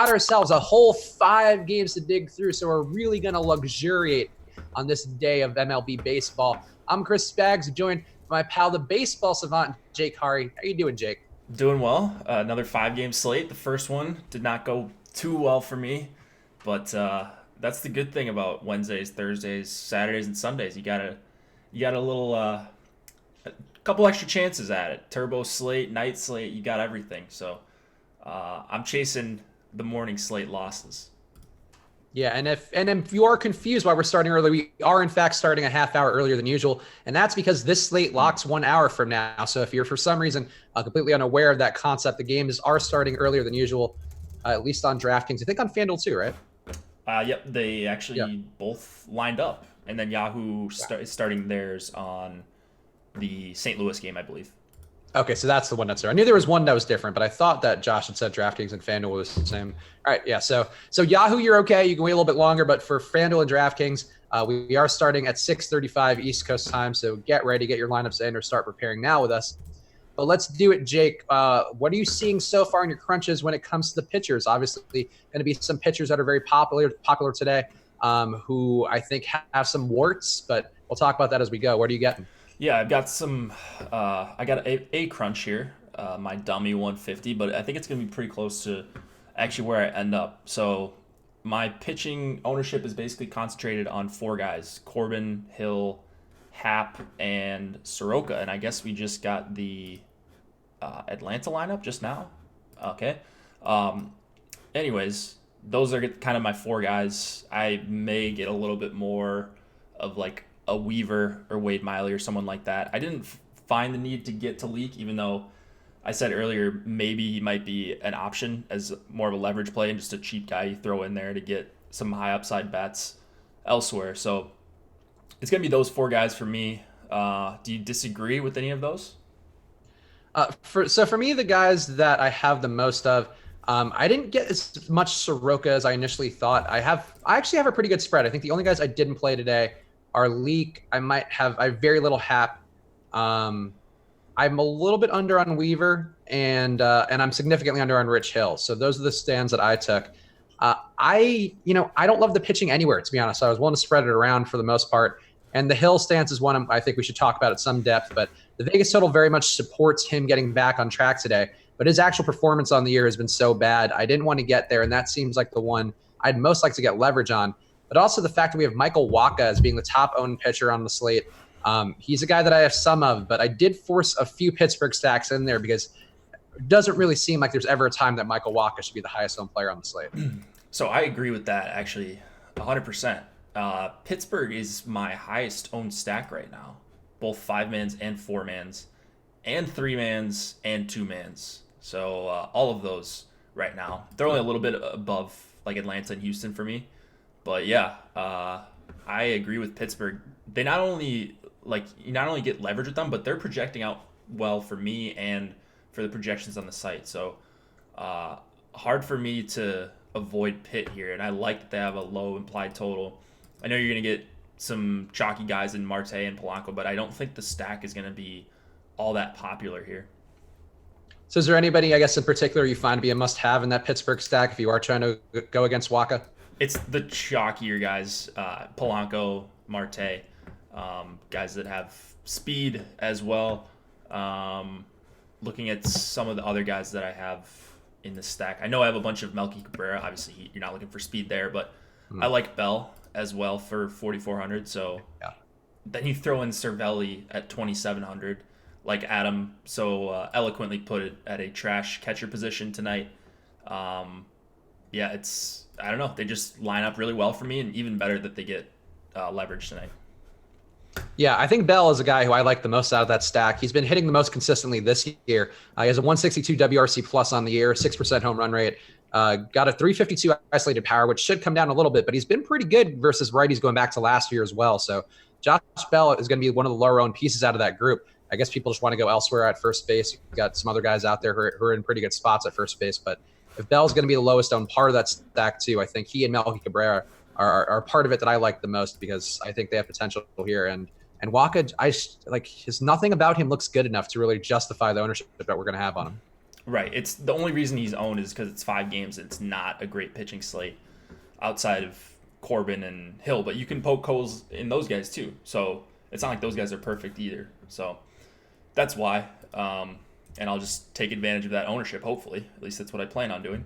got ourselves a whole 5 games to dig through, so we're really going to luxuriate on this day of MLB baseball. I'm Chris Spaggs, joined by my pal, the baseball savant, Jake Hari. How you doing, Jake? Doing well. Another 5 game slate. The first one did not go too well for me, but that's the good thing about Wednesdays, Thursdays, Saturdays, and Sundays. You got a little a couple extra chances at it. Turbo slate, night slate. You got everything. So I'm chasing the morning slate losses. Yeah, and if you are confused why we're starting early, we are in fact starting a half hour earlier than usual, and that's because this slate locks 1 hour from now. So if you're for some reason completely unaware of that concept, the games are starting earlier than usual, at least on DraftKings. I think on FanDuel too, right? Yep, they actually both lined up, and then Yahoo is starting theirs on the St. Louis game, I believe. Okay, so that's the one that's there. I knew there was one that was different, but I thought that Josh had said DraftKings and FanDuel was the same. All right, yeah. So Yahoo, you're okay. You can wait a little bit longer, but for FanDuel and DraftKings, we are starting at 6:35 East Coast time. So get ready, get your lineups in, or start preparing now with us. But let's do it, Jake. What are you seeing so far in your crunches when it comes to the pitchers? Obviously, going to be some pitchers that are very popular today, who I think have some warts, but we'll talk about that as we go. What are you getting? Yeah, I've got some. I got a crunch here, my dummy 150, but I think it's gonna be pretty close to actually where I end up. So my pitching ownership is basically concentrated on 4 guys: Corbin, Hill, Happ, and Soroka. And I guess we just got the Atlanta lineup just now. Okay. Anyways, those are kind of my 4 guys. I may get a little bit more of like a Weaver or Wade Miley or someone like that. I didn't find the need to get to Leak, even though I said earlier maybe he might be an option as more of a leverage play and just a cheap guy you throw in there to get some high upside bets elsewhere. So it's going to be those 4 guys for me. Do you disagree with any of those? For me, the guys that I have the most of, I didn't get as much Soroka as I initially thought. I actually have a pretty good spread. I think the only guys I didn't play today are Leak. I have very little Happ. I'm a little bit under on Weaver, and I'm significantly under on Rich Hill. So those are the stands that I took. I don't love the pitching anywhere, to be honest. So I was willing to spread it around for the most part. And the Hill stance is one I think we should talk about at some depth. But the Vegas total very much supports him getting back on track today. But his actual performance on the year has been so bad. I didn't want to get there, and that seems like the one I'd most like to get leverage on. But also the fact that we have Michael Wacha as being the top owned pitcher on the slate. He's a guy that I have some of, but I did force a few Pittsburgh stacks in there because it doesn't really seem like there's ever a time that Michael Wacha should be the highest owned player on the slate. So I agree with that, actually, 100%. Pittsburgh is my highest owned stack right now, both 5-mans and 4-mans, and 3-mans and 2-mans. So all of those right now. They're only a little bit above like Atlanta and Houston for me. But yeah, I agree with Pittsburgh. They not only you not only get leverage with them, but they're projecting out well for me and for the projections on the site. So hard for me to avoid Pitt here, and I like that they have a low implied total. I know you're gonna get some chalky guys in Marte and Polanco, but I don't think the stack is gonna be all that popular here. So is there anybody, I guess, in particular you find to be a must-have in that Pittsburgh stack if you are trying to go against Wacha? It's the chalkier guys, Polanco, Marte, guys that have speed as well. Looking at some of the other guys that I have in the stack, I know I have a bunch of Melky Cabrera. Obviously, you're not looking for speed there, but I like Bell as well for 4,400. So yeah. Then you throw in Cervelli at 2,700, like Adam so eloquently put it, at a trash catcher position tonight. Yeah, I don't know. They just line up really well for me, and even better that they get leverage tonight. Yeah, I think Bell is a guy who I like the most out of that stack. He's been hitting the most consistently this year. He has a 162 WRC plus on the year, 6% home run rate. Got a 352 isolated power, which should come down a little bit, but he's been pretty good versus righties going back to last year as well. So Josh Bell is going to be one of the lower owned pieces out of that group. I guess people just want to go elsewhere at first base. You've got some other guys out there who are in pretty good spots at first base, but if Bell's going to be the lowest owned part of that stack too, I think he and Melky Cabrera are part of it that I like the most because I think they have potential here. And Wacha, his nothing about him looks good enough to really justify the ownership that we're going to have on him. Right. It's the only reason he's owned is because it's 5 games. It's not a great pitching slate outside of Corbin and Hill, but you can poke holes in those guys too. So it's not like those guys are perfect either. So that's why. And I'll just take advantage of that ownership, hopefully. At least that's what I plan on doing.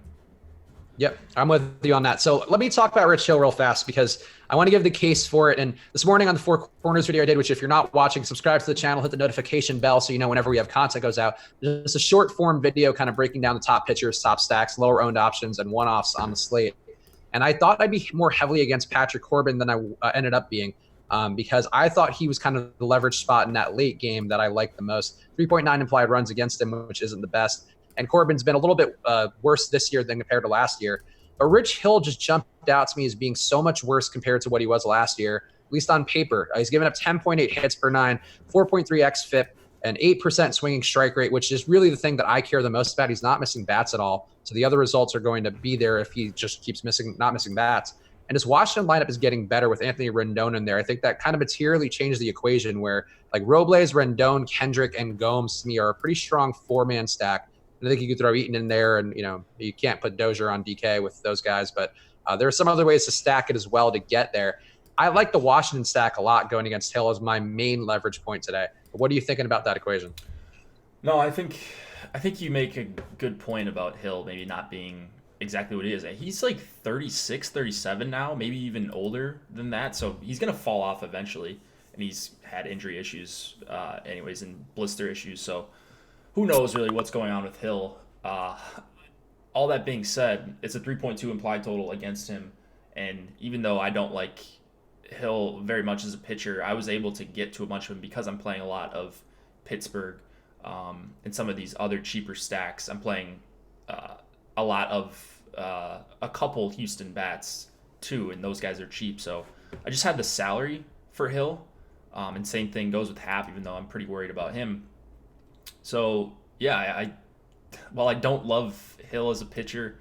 Yep, I'm with you on that. So let me talk about Rich Hill real fast because I want to give the case for it. And this morning on the Four Corners video I did, which if you're not watching, subscribe to the channel, hit the notification bell so you know whenever we have content goes out. Just a short form video kind of breaking down the top pitchers, top stacks, lower owned options, and one-offs on the slate. And I thought I'd be more heavily against Patrick Corbin than I ended up being because I thought he was kind of the leverage spot in that late game that I liked the most. 3.9 implied runs against him, which isn't the best. And Corbin's been a little bit worse this year than compared to last year. But Rich Hill just jumped out to me as being so much worse compared to what he was last year, at least on paper. He's given up 10.8 hits per 9, 4.3 xFIP, an 8% swinging strike rate, which is really the thing that I care the most about. He's not missing bats at all. So the other results are going to be there if he just keeps not missing bats. And his Washington lineup is getting better with Anthony Rendon in there. I think that kind of materially changed the equation where like Robles, Rendon, Kendrick, and Gomes to me are a pretty strong 4-man stack. And I think you could throw Eaton in there, and you can't put Dozier on DK with those guys, but there are some other ways to stack it as well to get there. I like the Washington stack a lot going against Hill as my main leverage point today. What are you thinking about that equation? No, I think you make a good point about Hill maybe not being exactly what he is. He's like 36, 37 now, maybe even older than that. So he's going to fall off eventually. And he's had injury issues anyways and blister issues. So who knows really what's going on with Hill. All that being said, it's a 3.2 implied total against him. And even though I don't like Hill very much as a pitcher, I was able to get to a bunch of him because I'm playing a lot of Pittsburgh and some of these other cheaper stacks. I'm playing a lot of a couple Houston bats too, and those guys are cheap. So I just had the salary for Hill, and same thing goes with Happ, even though I'm pretty worried about him. So yeah, while I don't love Hill as a pitcher,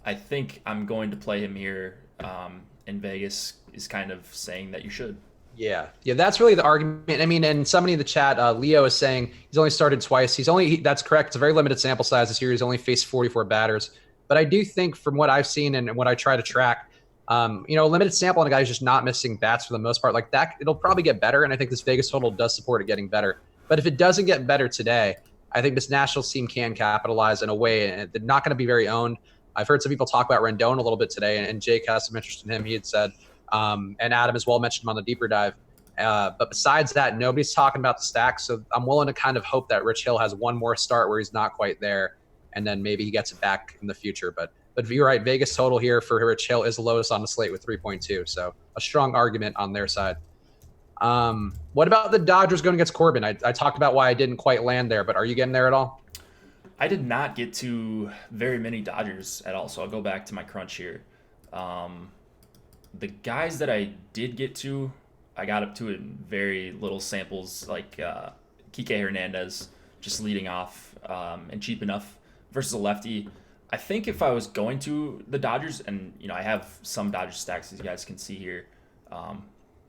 I think I'm going to play him here. And Vegas is kind of saying that you should. Yeah, that's really the argument. I mean, and somebody in the chat, Leo is saying he's only started twice. That's correct. It's a very limited sample size this year. He's only faced 44 batters. But I do think from what I've seen and what I try to track, a limited sample on a guy who's just not missing bats for the most part, like that, it'll probably get better. And I think this Vegas total does support it getting better. But if it doesn't get better today, I think this Nationals team can capitalize in a way, and they're not going to be very owned. I've heard some people talk about Rendon a little bit today, and Jake has some interest in him. He had said, and Adam as well mentioned him on the deeper dive. But besides that, nobody's talking about the stack. So I'm willing to kind of hope that Rich Hill has one more start where he's not quite there, and then maybe he gets it back in the future. But you're right, Vegas total here for Rich Hill is the lowest on the slate with 3.2. So a strong argument on their side. What about the Dodgers going against Corbin? I talked about why I didn't quite land there, but are you getting there at all? I did not get to very many Dodgers at all, so I'll go back to my crunch here. The guys that I did get to, I got up to in very little samples, like Kike Hernandez just leading off and cheap enough versus a lefty. I think if I was going to the Dodgers, and I have some Dodgers stacks, as you guys can see here.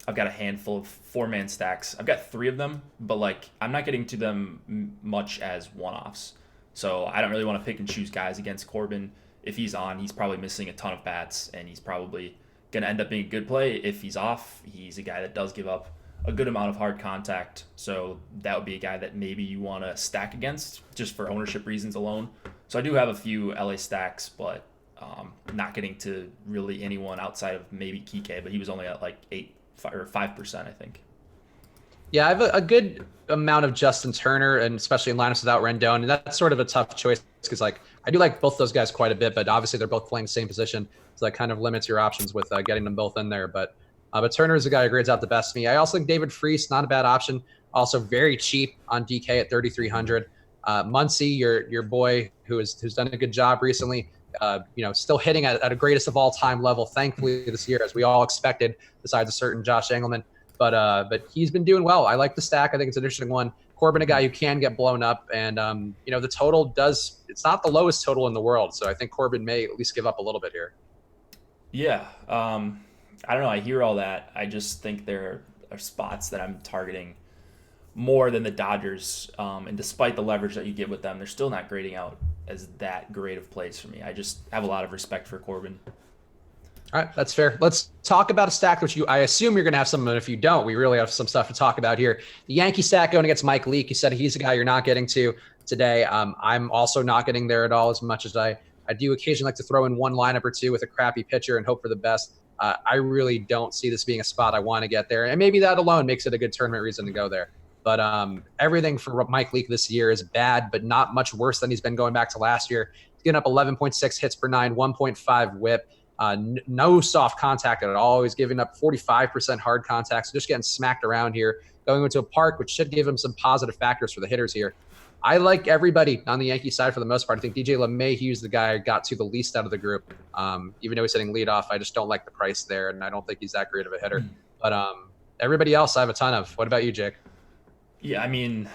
I've got a handful of 4-man stacks. I've got 3 of them, but I'm not getting to them much as one-offs. So I don't really want to pick and choose guys against Corbin. If he's on, he's probably missing a ton of bats, and he's probably going to end up being a good play. If he's off, he's a guy that does give up a good amount of hard contact. So that would be a guy that maybe you want to stack against just for ownership reasons alone. So I do have a few LA stacks, but not getting to really anyone outside of maybe Kike, but he was only at 5%, I think. Yeah, I have a good amount of Justin Turner, and especially in lineups without Rendon, and that's sort of a tough choice because I do like both those guys quite a bit, but obviously they're both playing the same position, so that kind of limits your options with getting them both in there. But Turner is the guy who grades out the best to me. I also think David Freese, not a bad option, also very cheap on DK at 3,300. Muncy, your boy who's done a good job recently, still hitting at a greatest of all time level, thankfully this year, as we all expected, besides a certain Josh Engelman. But he's been doing well. I like the stack. I think it's an interesting one. Corbin, a guy who can get blown up, and the total it's not the lowest total in the world, so I think Corbin may at least give up a little bit here. Yeah, I don't know. I hear all that. I just think there are spots that I'm targeting more than the Dodgers, and despite the leverage that you get with them, they're still not grading out as that great of plays for me. I just have a lot of respect for Corbin. All right, that's fair. Let's talk about a stack, which I assume you're going to have some, and if you don't, we really have some stuff to talk about here. The Yankee stack going against Mike Leake. You said he's the guy you're not getting to today. I'm also not getting there at all, as much as I do occasionally like to throw in one lineup or two with a crappy pitcher and hope for the best. I really don't see this being a spot I want to get there, and maybe that alone makes it a good tournament reason to go there. But everything for Mike Leake this year is bad, but not much worse than he's been going back to last year. He's getting up 11.6 hits per nine, 1.5 whip. No soft contact at all. He's giving up 45% hard contact, so just getting smacked around here. Going into a park, which should give him some positive factors for the hitters here. I like everybody on the Yankee side for the most part. I think DJ LeMahieu's the guy I got to the least out of the group. Even though he's hitting leadoff, I just don't like the price there, and I don't think he's that great of a hitter. But everybody else I have a ton of. What about you, Jake? Yeah, I mean,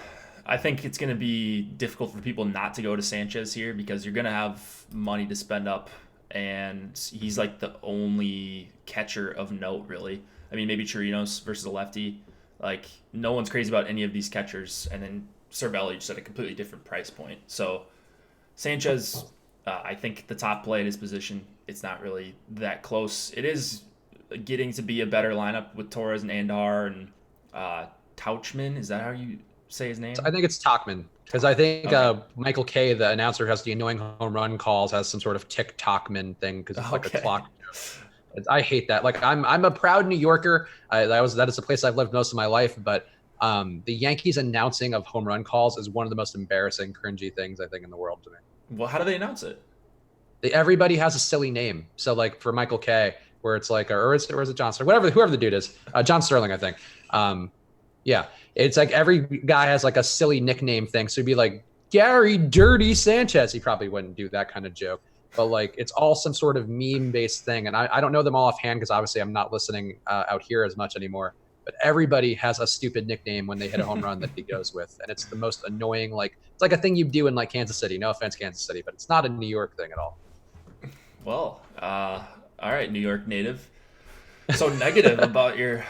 I think it's going to be difficult for people not to go to Sanchez here because you're going to have money to spend up, and he's like the only catcher of note, really. I mean, maybe Chirinos versus a lefty. Like, no one's crazy about any of these catchers, and then Cervelli just at a completely different price point. So Sanchez, I think the top play at his position, it's not really that close. It is getting to be a better lineup with Torres and Andar and Tauchman. Is that how you say his name? I think it's Tauchman, because I think Michael Kay, the announcer who has the annoying home run calls, has some sort of TikTokman thing because it's like a clock. I hate that. Like, I'm a proud New Yorker. That is a place I've lived most of my life, but the Yankees announcing of home run calls is one of the most embarrassing, cringy things I think in the world to me. Well, how do they announce it? Everybody has a silly name. So like for Michael Kay, where it's like, or is it John Sterling? Whoever the dude is, John Sterling, I think. Yeah, it's like every guy has like a silly nickname thing. So it'd be like Gary Dirty Sanchez. He probably wouldn't do that kind of joke, but like it's all some sort of meme-based thing. And I don't know them all offhand because obviously I'm not listening out here as much anymore. But everybody has a stupid nickname when they hit a home run that he goes with. And it's the most annoying, like, it's like a thing you do in like Kansas City. No offense, Kansas City, but it's not a New York thing at all. Well, all right, New York native. So negative about your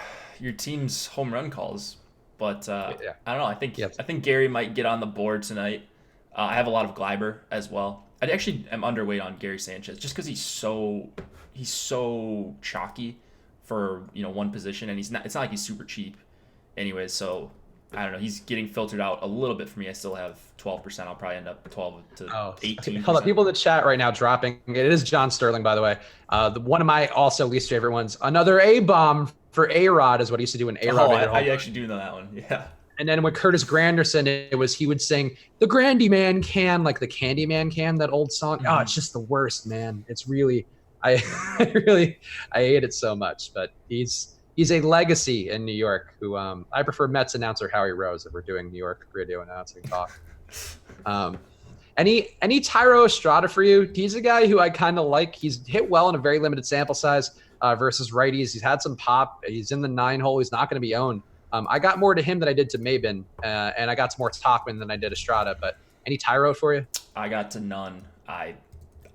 team's home run calls. But I don't know. I think Gary might get on the board tonight. I have a lot of Gleiber as well. I actually am underweight on Gary Sanchez just because he's so chalky for one position, and it's not like he's super cheap anyways. So I don't know, he's getting filtered out a little bit for me. I still have 12%. I'll probably end up 12 to 18%. Hold up, people in the chat right now dropping. It is John Sterling, by the way. One of my also least favorite ones. Another A-bomb for A-Rod is what he used to do in A-Rod. I actually do know that one. Yeah. And then with Curtis Granderson, he would sing the Grandy Man Can, like the Candy Man Can, that old song. Mm-hmm. Oh, it's just the worst, man. It's really, I hate it so much. But he's a legacy in New York. Who I prefer Mets announcer Howie Rose if we're doing New York radio announcing talk. Any Tyro Estrada for you? He's a guy who I kind of like. He's hit well in a very limited sample size versus righties. He's had some pop. He's in the 9-hole. He's not going to be owned. I got more to him than I did to Mabin, and I got some more to Tauchman than I did Estrada. But any Tyro for you? I got to none. I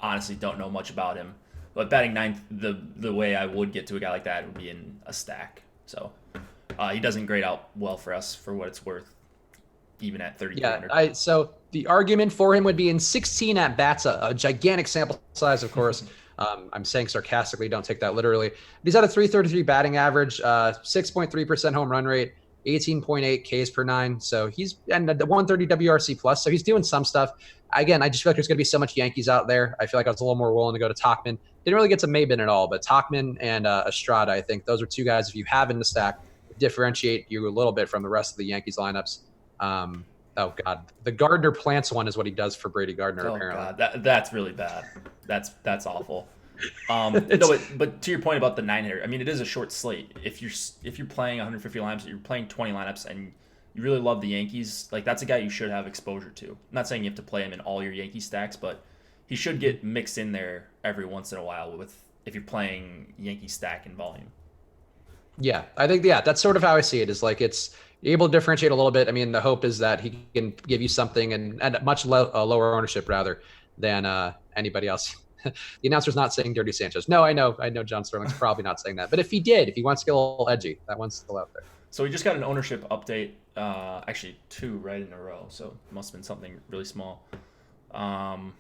honestly don't know much about him. But batting ninth, the way I would get to a guy like that would be in a stack. So he doesn't grade out well for us for what it's worth, even at 3,300. Yeah, so the argument for him would be in 16 at-bats, a gigantic sample size, of course. I'm saying sarcastically, don't take that literally. But he's at a 333 batting average, 6.3% home run rate, 18.8 Ks per nine. So he's and the 130 WRC plus. So he's doing some stuff. Again, I just feel like there's going to be so much Yankees out there. I feel like I was a little more willing to go to Tauchman. Didn't really get to Mabin at all, but Tauchman and Estrada, I think those are two guys, if you have in the stack, differentiate you a little bit from the rest of the Yankees lineups. Oh God, the Gardner Plants one is what he does for Brady Gardner. Apparently, God. That's really bad. That's awful. No, but to your point about the 9-hitter, I mean, it is a short slate. If you're playing 150 lineups, you're playing 20 lineups, and you really love the Yankees, like that's a guy you should have exposure to. I'm not saying you have to play him in all your Yankee stacks, but he should get mixed in there every once in a while if you're playing Yankee stack in volume. Yeah, I think that's sort of how I see it. Is like it's able to differentiate a little bit. I mean, the hope is that he can give you something and at much lower ownership rather than anybody else. The announcer's not saying Dirty Sanchez. No, I know John Sterling's probably not saying that. But if he wants to get a little edgy, that one's still out there. So we just got an ownership update, actually 2 right in a row. So it must have been something really small. Um,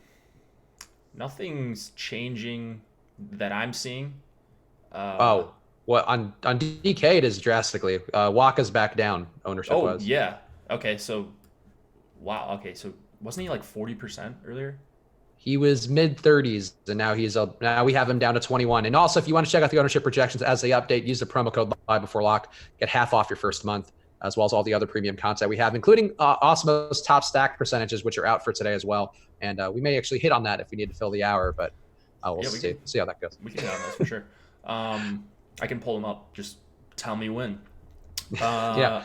Nothing's changing that I'm seeing. Uh, Oh, well, on DK it is drastically. Waka's back down ownership oh wise. yeah. Okay, so wow. Okay, so wasn't he like 40% earlier? He was mid 30s, and now we have him down to 21. And also, if you want to check out the ownership projections as they update, use the promo code Buy Before Lock, get half off your first month, as well as all the other premium content we have, including Osmo's top stack percentages, which are out for today as well. And we may actually hit on that if we need to fill the hour, but we'll Yeah, see how that goes. we can hit on those for sure. I can pull them up. Just tell me when. Yeah,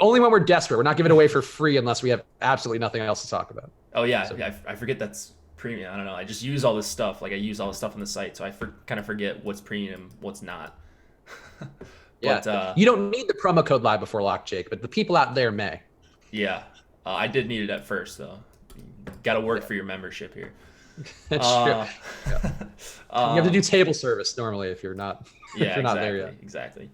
only when we're desperate. We're not giving it away for free unless we have absolutely nothing else to talk about. Oh yeah, So, yeah. I forget that's premium. I don't know. I just use all this stuff. Like I use all this stuff on the site, so I kind of forget what's premium, what's not. But yeah, you don't need the promo code Live Before Lock, Jake, but the people out there may. yeah, I did need it at first though. Got to work for your membership here. That's true. Yeah. You have to do table service normally if you're not. Yeah, if you're not there yet. exactly.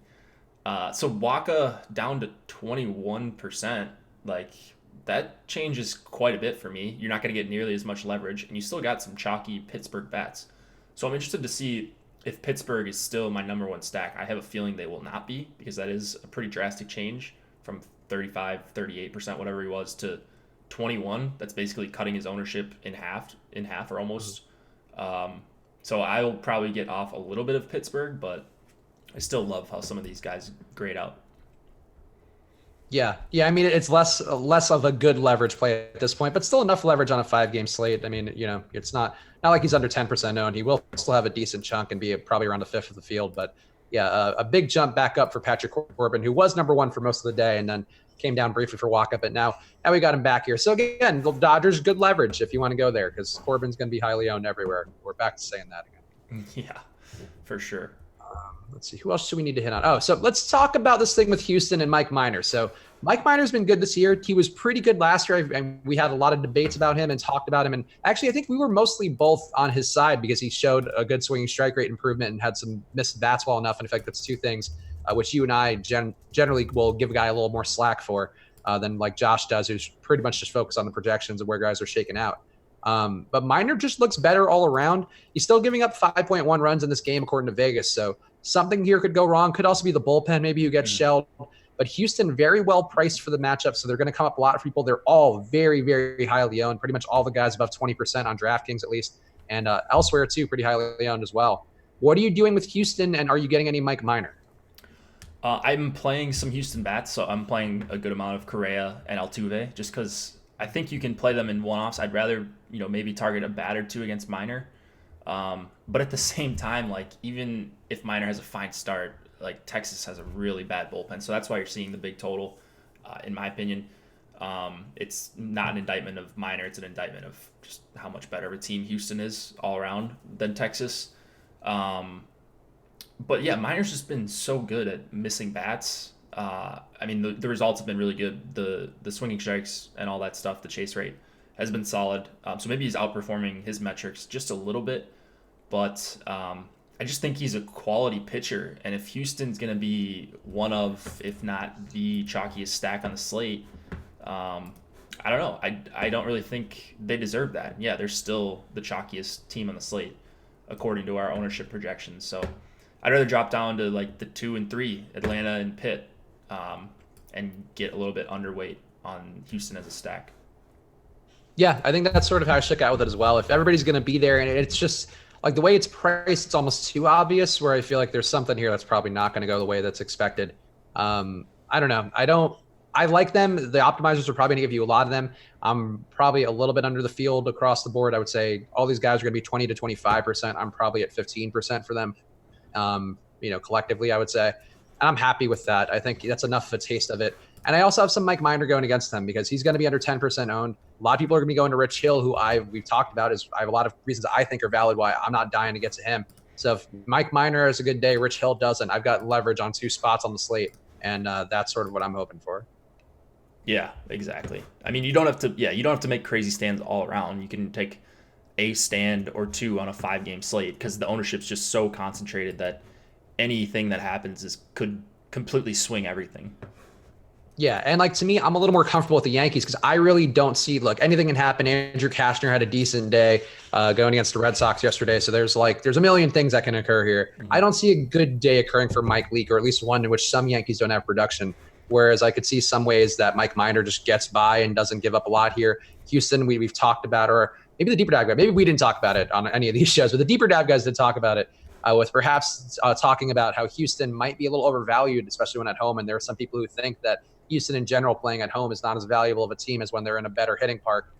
So Waka down to 21%. Like that changes quite a bit for me. You're not going to get nearly as much leverage, and you still got some chalky Pittsburgh bats. So I'm interested to see if Pittsburgh is still my number one stack. I have a feeling they will not be because that is a pretty drastic change from 35, 38%, whatever he was, to 21. That's basically cutting his ownership in half or almost. So I will probably get off a little bit of Pittsburgh, but I still love how some of these guys grade out. Yeah. I mean, it's less of a good leverage play at this point, but still enough leverage on a 5-game slate. I mean, it's not like he's under 10% owned. He will still have a decent chunk and be probably around a fifth of the field. But yeah, a big jump back up for Patrick Corbin, who was number one for most of the day and then came down briefly for Waka. But now we got him back here. So again, the Dodgers, good leverage if you want to go there because Corbin's going to be highly owned everywhere. We're back to saying that again. Yeah, for sure. Let's see. Who else do we need to hit on? Oh, so let's talk about this thing with Houston and Mike Minor. So Mike Minor's been good this year. He was pretty good last year. And we had a lot of debates about him and talked about him. And actually, I think we were mostly both on his side because he showed a good swinging strike rate improvement and had some missed bats well enough. And in fact, that's two things which you and I generally will give a guy a little more slack for than like Josh does, who's pretty much just focused on the projections of where guys are shaking out. But Minor just looks better all around. He's still giving up 5.1 runs in this game, according to Vegas. So something here could go wrong. Could also be the bullpen, maybe who gets shelled. But Houston, very well priced for the matchup. So they're going to come up a lot for people. They're all very, very highly owned. Pretty much all the guys above 20% on DraftKings at least. And elsewhere too, pretty highly owned as well. What are you doing with Houston? And are you getting any Mike Minor? I'm playing some Houston bats. So I'm playing a good amount of Correa and Altuve just because I think you can play them in one-offs. I'd rather, maybe target a bat or two against Minor. But at the same time, like even if Minor has a fine start, like Texas has a really bad bullpen. So that's why you're seeing the big total, in my opinion. It's not an indictment of Minor. It's an indictment of just how much better of a team Houston is all around than Texas. But yeah, Minor's just been so good at missing bats. I mean, the results have been really good. The swinging strikes and all that stuff, the chase rate has been solid. So maybe he's outperforming his metrics just a little bit. But I just think he's a quality pitcher. And if Houston's going to be one of, if not the chalkiest stack on the slate, I don't know. I don't really think they deserve that. Yeah, they're still the chalkiest team on the slate, according to our ownership projections. So I'd rather drop down to like the 2 and 3, Atlanta and Pitt, and get a little bit underweight on Houston as a stack. Yeah, I think that's sort of how I shook out with it as well. If everybody's going to be there and it's just like the way it's priced, it's almost too obvious where I feel like there's something here that's probably not going to go the way that's expected. I don't know. I like them. The optimizers are probably going to give you a lot of them. I'm probably a little bit under the field across the board. I would say all these guys are going to be 20 to 25%. I'm probably at 15% for them. Collectively, I would say. And I'm happy with that. I think that's enough of a taste of it. And I also have some Mike Minor going against them because he's going to be under 10% owned. A lot of people are going to be going to Rich Hill, who we've talked about. I have a lot of reasons I think are valid why I'm not dying to get to him. So if Mike Minor has a good day, Rich Hill doesn't, I've got leverage on 2 spots on the slate. And that's sort of what I'm hoping for. Yeah, exactly. I mean, you don't have to make crazy stands all around. You can take a stand or 2 on a 5-game slate because the ownership's just so concentrated that anything that happens could completely swing everything. Yeah, and like to me, I'm a little more comfortable with the Yankees because I really don't see. Look, anything can happen. Andrew Cashner had a decent day going against the Red Sox yesterday, so there's a million things that can occur here. I don't see a good day occurring for Mike Leake, or at least one in which some Yankees don't have production. Whereas I could see some ways that Mike Minor just gets by and doesn't give up a lot here. Houston, we've talked about, or maybe the deeper dive guy. Maybe we didn't talk about it on any of these shows, but the deeper dive guys did talk about it. With perhaps talking about how Houston might be a little overvalued, especially when at home. And there are some people who think that Houston in general playing at home is not as valuable of a team as when they're in a better hitting park.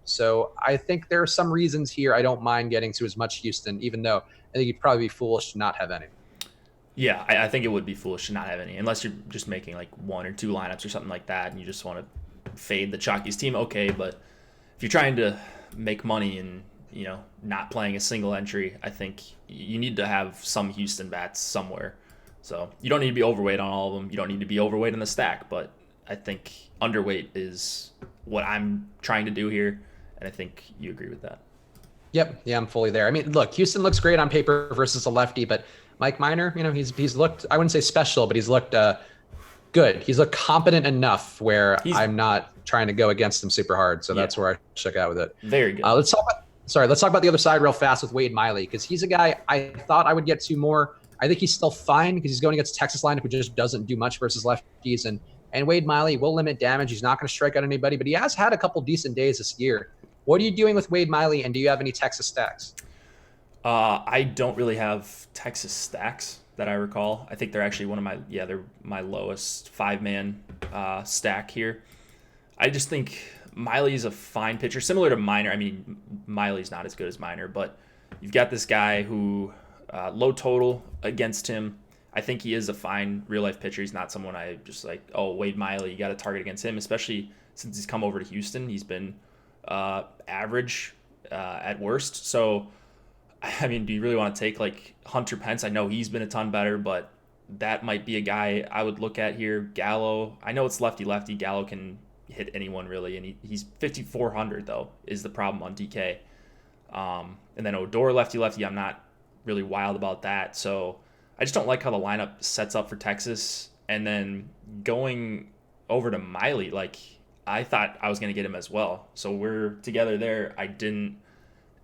So I think there are some reasons here I don't mind getting to as much Houston, even though I think you'd probably be foolish to not have any. Yeah, I think it would be foolish to not have any, unless you're just making like one or two lineups or something like that, and you just want to fade the Chalkies team. Okay, but if you're trying to make money and not playing a single entry, I think you need to have some Houston bats somewhere. So you don't need to be overweight on all of them. You don't need to be overweight in the stack, but I think underweight is what I'm trying to do here, and I think you agree with that. Yep, yeah, I'm fully there. I mean, look, Houston looks great on paper versus a lefty, but Mike Minor, he's looked, I wouldn't say special, but he's looked good. He's looked competent enough where I'm not trying to go against him super hard. So that's where I shook out with it. Very good. Let's talk about the other side real fast with Wade Miley, because he's a guy I thought I would get to more. I think he's still fine because he's going against Texas lineup, who just doesn't do much versus lefties. And Wade Miley will limit damage. He's not going to strike out anybody, but he has had a couple decent days this year. What are you doing with Wade Miley, and do you have any Texas stacks? I don't really have Texas stacks that I recall. I think they're actually they're my lowest 5-man stack here. I just think Miley's a fine pitcher, similar to Minor. I mean, Miley's not as good as Minor, but you've got this guy who low total against him. I think he is a fine real-life pitcher. He's not someone I just like, oh, Wade Miley, you got to target against him, especially since he's come over to Houston. He's been average at worst. So, I mean, do you really want to take like Hunter Pence? I know he's been a ton better, but that might be a guy I would look at here. Gallo, I know it's lefty-lefty. Gallo can hit anyone really, and he's 5,400 though is the problem on DK. And then Odor lefty-lefty, I'm not really wild about that. So I just don't like how the lineup sets up for Texas. And then going over to Miley, like I thought I was going to get him as well. So we're together there. I didn't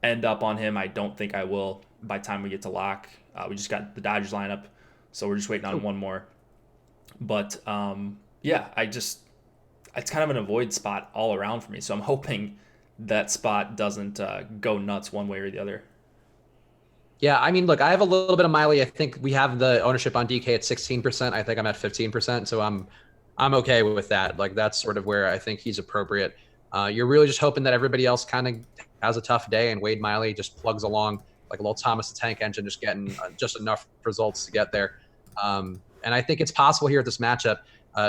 end up on him. I don't think I will by the time we get to lock. We just got the Dodgers lineup, so we're just waiting on one more. But it's kind of an avoid spot all around for me. So I'm hoping that spot doesn't go nuts one way or the other. Yeah, I mean, look, I have a little bit of Miley. I think we have the ownership on DK at 16%. I think I'm at 15%, so I'm okay with that. Like that's sort of where I think he's appropriate. You're really just hoping that everybody else kind of has a tough day, and Wade Miley just plugs along like a little Thomas the Tank Engine, just getting just enough results to get there. And I think it's possible here at this matchup.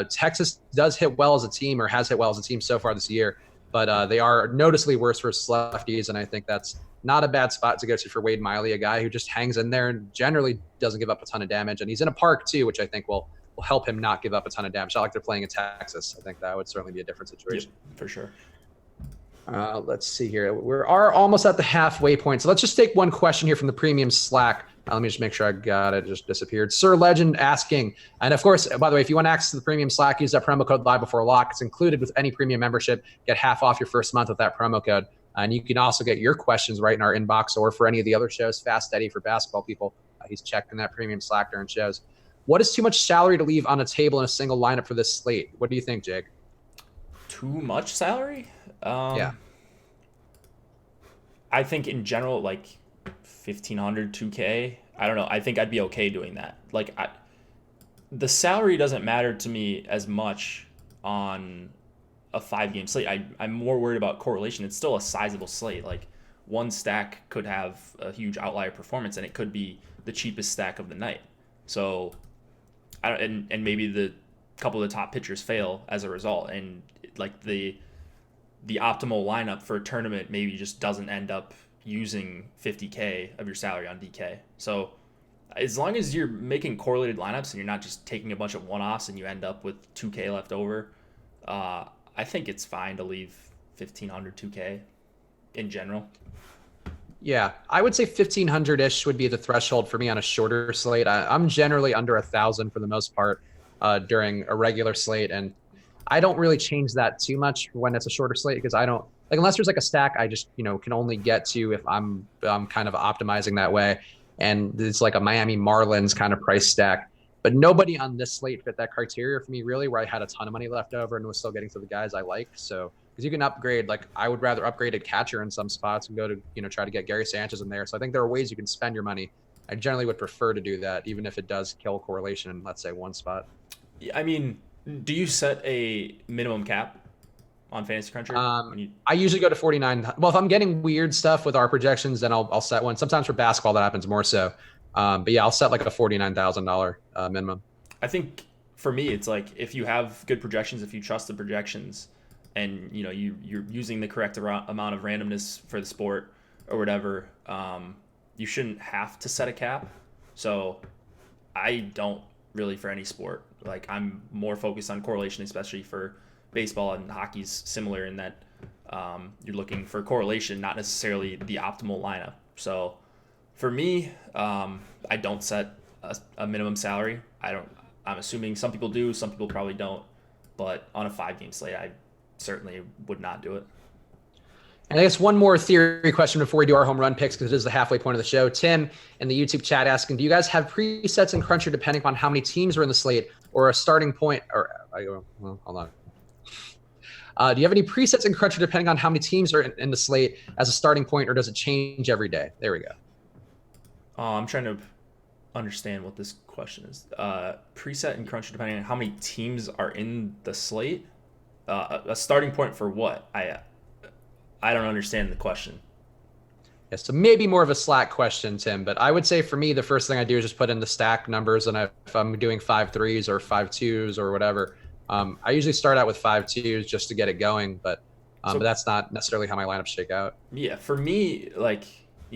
Texas does hit well as a team, or has hit well as a team so far this year, but they are noticeably worse versus lefties, and I think that's not a bad spot to go to for Wade Miley, a guy who just hangs in there and generally doesn't give up a ton of damage. And he's in a park too, which I think will help him not give up a ton of damage. Not like they're playing in Texas. I think that would certainly be a different situation. Yep, for sure. Let's see here. We are almost at the halfway point. So let's just take one question here from the premium Slack. Let me just make sure I got it. It just disappeared. Sir Legend asking, and of course, by the way, if you want access to the premium Slack, use that promo code live before lock. It's included with any premium membership. Get half off your first month with that promo code. And you can also get your questions right in our inbox, or for any of the other shows. Fast Eddie for basketball people. He's checking that premium Slack during shows. What is too much salary to leave on a table in a single lineup for this slate? What do you think, Jake? Too much salary? Yeah. I think in general, like 1,500, 2K. I don't know. I think I'd be okay doing that. Like, the salary doesn't matter to me as much on a 5-game slate. I'm more worried about correlation. It's still a sizable slate. Like, one stack could have a huge outlier performance, and it could be the cheapest stack of the night. So, and maybe the couple of the top pitchers fail as a result, and like the optimal lineup for a tournament maybe just doesn't end up using 50K of your salary on DK. So as long as you're making correlated lineups and you're not just taking a bunch of one-offs and you end up with 2K left over, I think it's fine to leave 1,500, 2K in general. Yeah, I would say 1,500-ish would be the threshold for me on a shorter slate. I'm generally under 1,000 for the most part. during a regular slate. And I don't really change that too much when it's a shorter slate because I don't like unless there's like a stack I just can only get to if I'm kind of optimizing that way. And it's like a Miami Marlins kind of price stack. But nobody on this slate fit that criteria for me, really, where I had a ton of money left over and was still getting to the guys I like. So, because you can upgrade, like I would rather upgrade a catcher in some spots and go to, try to get Gary Sanchez in there. So I think there are ways you can spend your money. I generally would prefer to do that, even if it does kill correlation in, let's say, one spot. I mean, do you set a minimum cap on Fantasy Cruncher? I usually go to 49. Well, if I'm getting weird stuff with our projections, then I'll set one. Sometimes for basketball, that happens more so. But yeah, I'll set like a $49,000 minimum. I think for me, it's like if you have good projections, if you trust the projections, and you're using the correct amount of randomness for the sport or whatever, you shouldn't have to set a cap. So I don't really for any sport. Like I'm more focused on correlation, especially for baseball, and hockey's similar in that you're looking for correlation, not necessarily the optimal lineup. So for me, I don't set a minimum salary. I'm assuming some people do, some people probably don't. But on a 5-game slate, I certainly would not do it. And I guess one more theory question before we do our home run picks, because it is the halfway point of the show. Tim in the YouTube chat asking, do you guys have presets in Cruncher depending on how many teams are in the slate or a starting point? Hold on. Do you have any presets in Cruncher depending on how many teams are in the slate as a starting point, or does it change every day? There we go. I'm trying to understand what this question is. Preset and Cruncher depending on how many teams are in the slate. A starting point for what? I don't understand the question. Yeah, so maybe more of a Slack question, Tim. But I would say for me, the first thing I do is just put in the stack numbers, and if I'm doing 5-3s or 5-2s or whatever, I usually start out with 5-2s just to get it going. But that's not necessarily how my lineups shake out. Yeah, for me, like.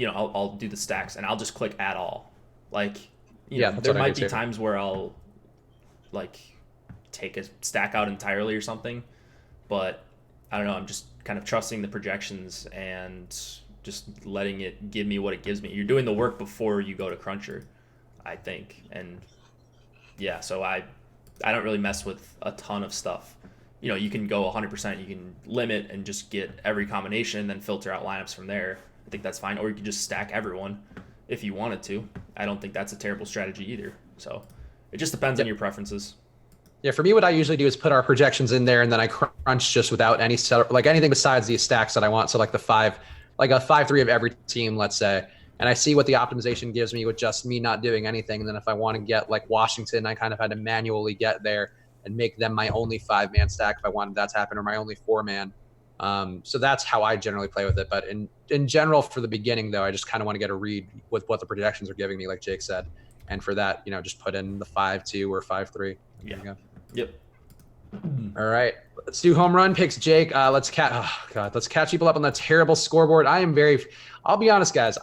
I'll do the stacks and I'll just click add all. Like, there might be times where I'll like take a stack out entirely or something, but I don't know. I'm just kind of trusting the projections and just letting it give me what it gives me. You're doing the work before you go to Cruncher, I think. And yeah, so I don't really mess with a ton of stuff. You can go 100%, you can limit and just get every combination and then filter out lineups from there. I think that's fine. Or you could just stack everyone if you wanted to. I don't think that's a terrible strategy either. So it just depends on your preferences. Yeah, for me, what I usually do is put our projections in there, and then I crunch just without any setup, like anything besides these stacks that I want. So like a 5-3 of every team, let's say. And I see what the optimization gives me with just me not doing anything. And then if I want to get like Washington, I kind of had to manually get there and make them my only 5-man stack if I wanted that to happen, or my only 4-man. So that's how I generally play with it. But in general, for the beginning, though, I just kind of want to get a read with what the projections are giving me, like Jake said. And for that, just put in the 5-2 or 5-3. Yeah. Yep. All right. Let's do home run picks, Jake. Let's catch people up on that terrible scoreboard. I'll be honest, guys.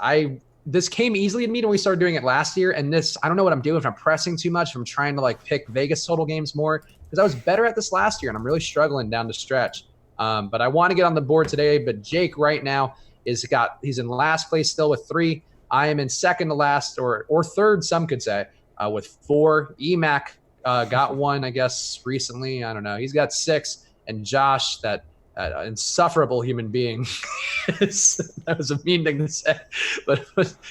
This came easily to me when we started doing it last year. And I don't know what I'm doing, if I'm pressing too much, if I'm trying to like pick Vegas total games more, because I was better at this last year and I'm really struggling down the stretch. But I want to get on the board today. But Jake right now he's in last place still with 3. I am in second to last or third, some could say, with 4. EMAC got 1, I guess, recently. I don't know. He's got 6. And Josh, that insufferable human being, that was a mean thing to say, but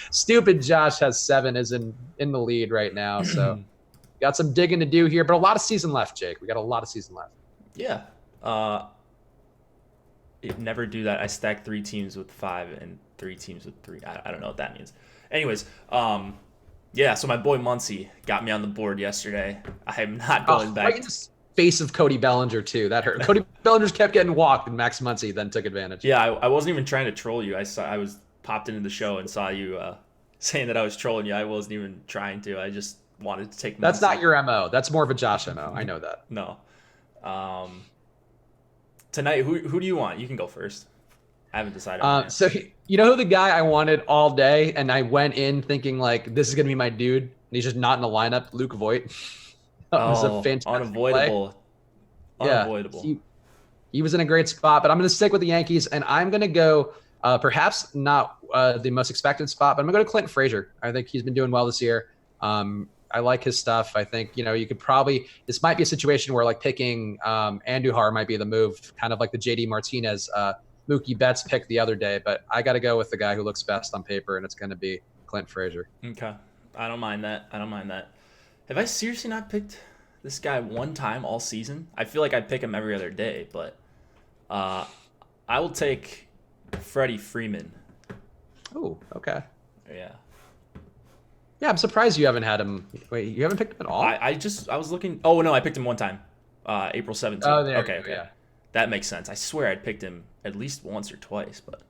stupid Josh has 7, is in the lead right now. So got some digging to do here, but a lot of season left, Jake. We got a lot of season left. Yeah. Never do that. I stack 3 teams with 5 and 3 teams with 3. I don't know what that means. Anyways, yeah, so my boy Muncie got me on the board yesterday. I am not going back. Right in the face of Cody Bellinger, too. That hurt. Cody Bellinger kept getting walked, and Max Muncie then took advantage. Yeah, I wasn't even trying to troll you. I was popped into the show and saw you saying that I was trolling you. I wasn't even trying to. I just wanted to take Muncie. That's not your MO. That's more of a Josh MO. I know that. No. Tonight, who do you want? You can go first. I haven't decided. So you know who the guy I wanted all day, and I went in thinking like this is gonna be my dude, and he's just not in the lineup. Luke Voigt. That was a fantastic unavoidable. Play. Unavoidable. Yeah, he was in a great spot, but I'm gonna stick with the Yankees, and I'm gonna go perhaps not the most expected spot, but I'm gonna go to Clinton Frazier. I think he's been doing well this year. I like his stuff. I think, you could probably, this might be a situation where like picking Andujar might be the move, kind of like the JD Martinez Mookie Betts pick the other day. But I got to go with the guy who looks best on paper, and it's going to be Clint Frazier. Okay. I don't mind that. Have I seriously not picked this guy one time all season? I feel like I pick him every other day, but I will take Freddie Freeman. Oh, okay. Yeah. Yeah, I'm surprised you haven't had him. Wait, you haven't picked him at all? I was looking. Oh, no, I picked him one time. April 17th. Oh, there. Okay. Yeah. That makes sense. I swear I'd picked him at least once or twice, but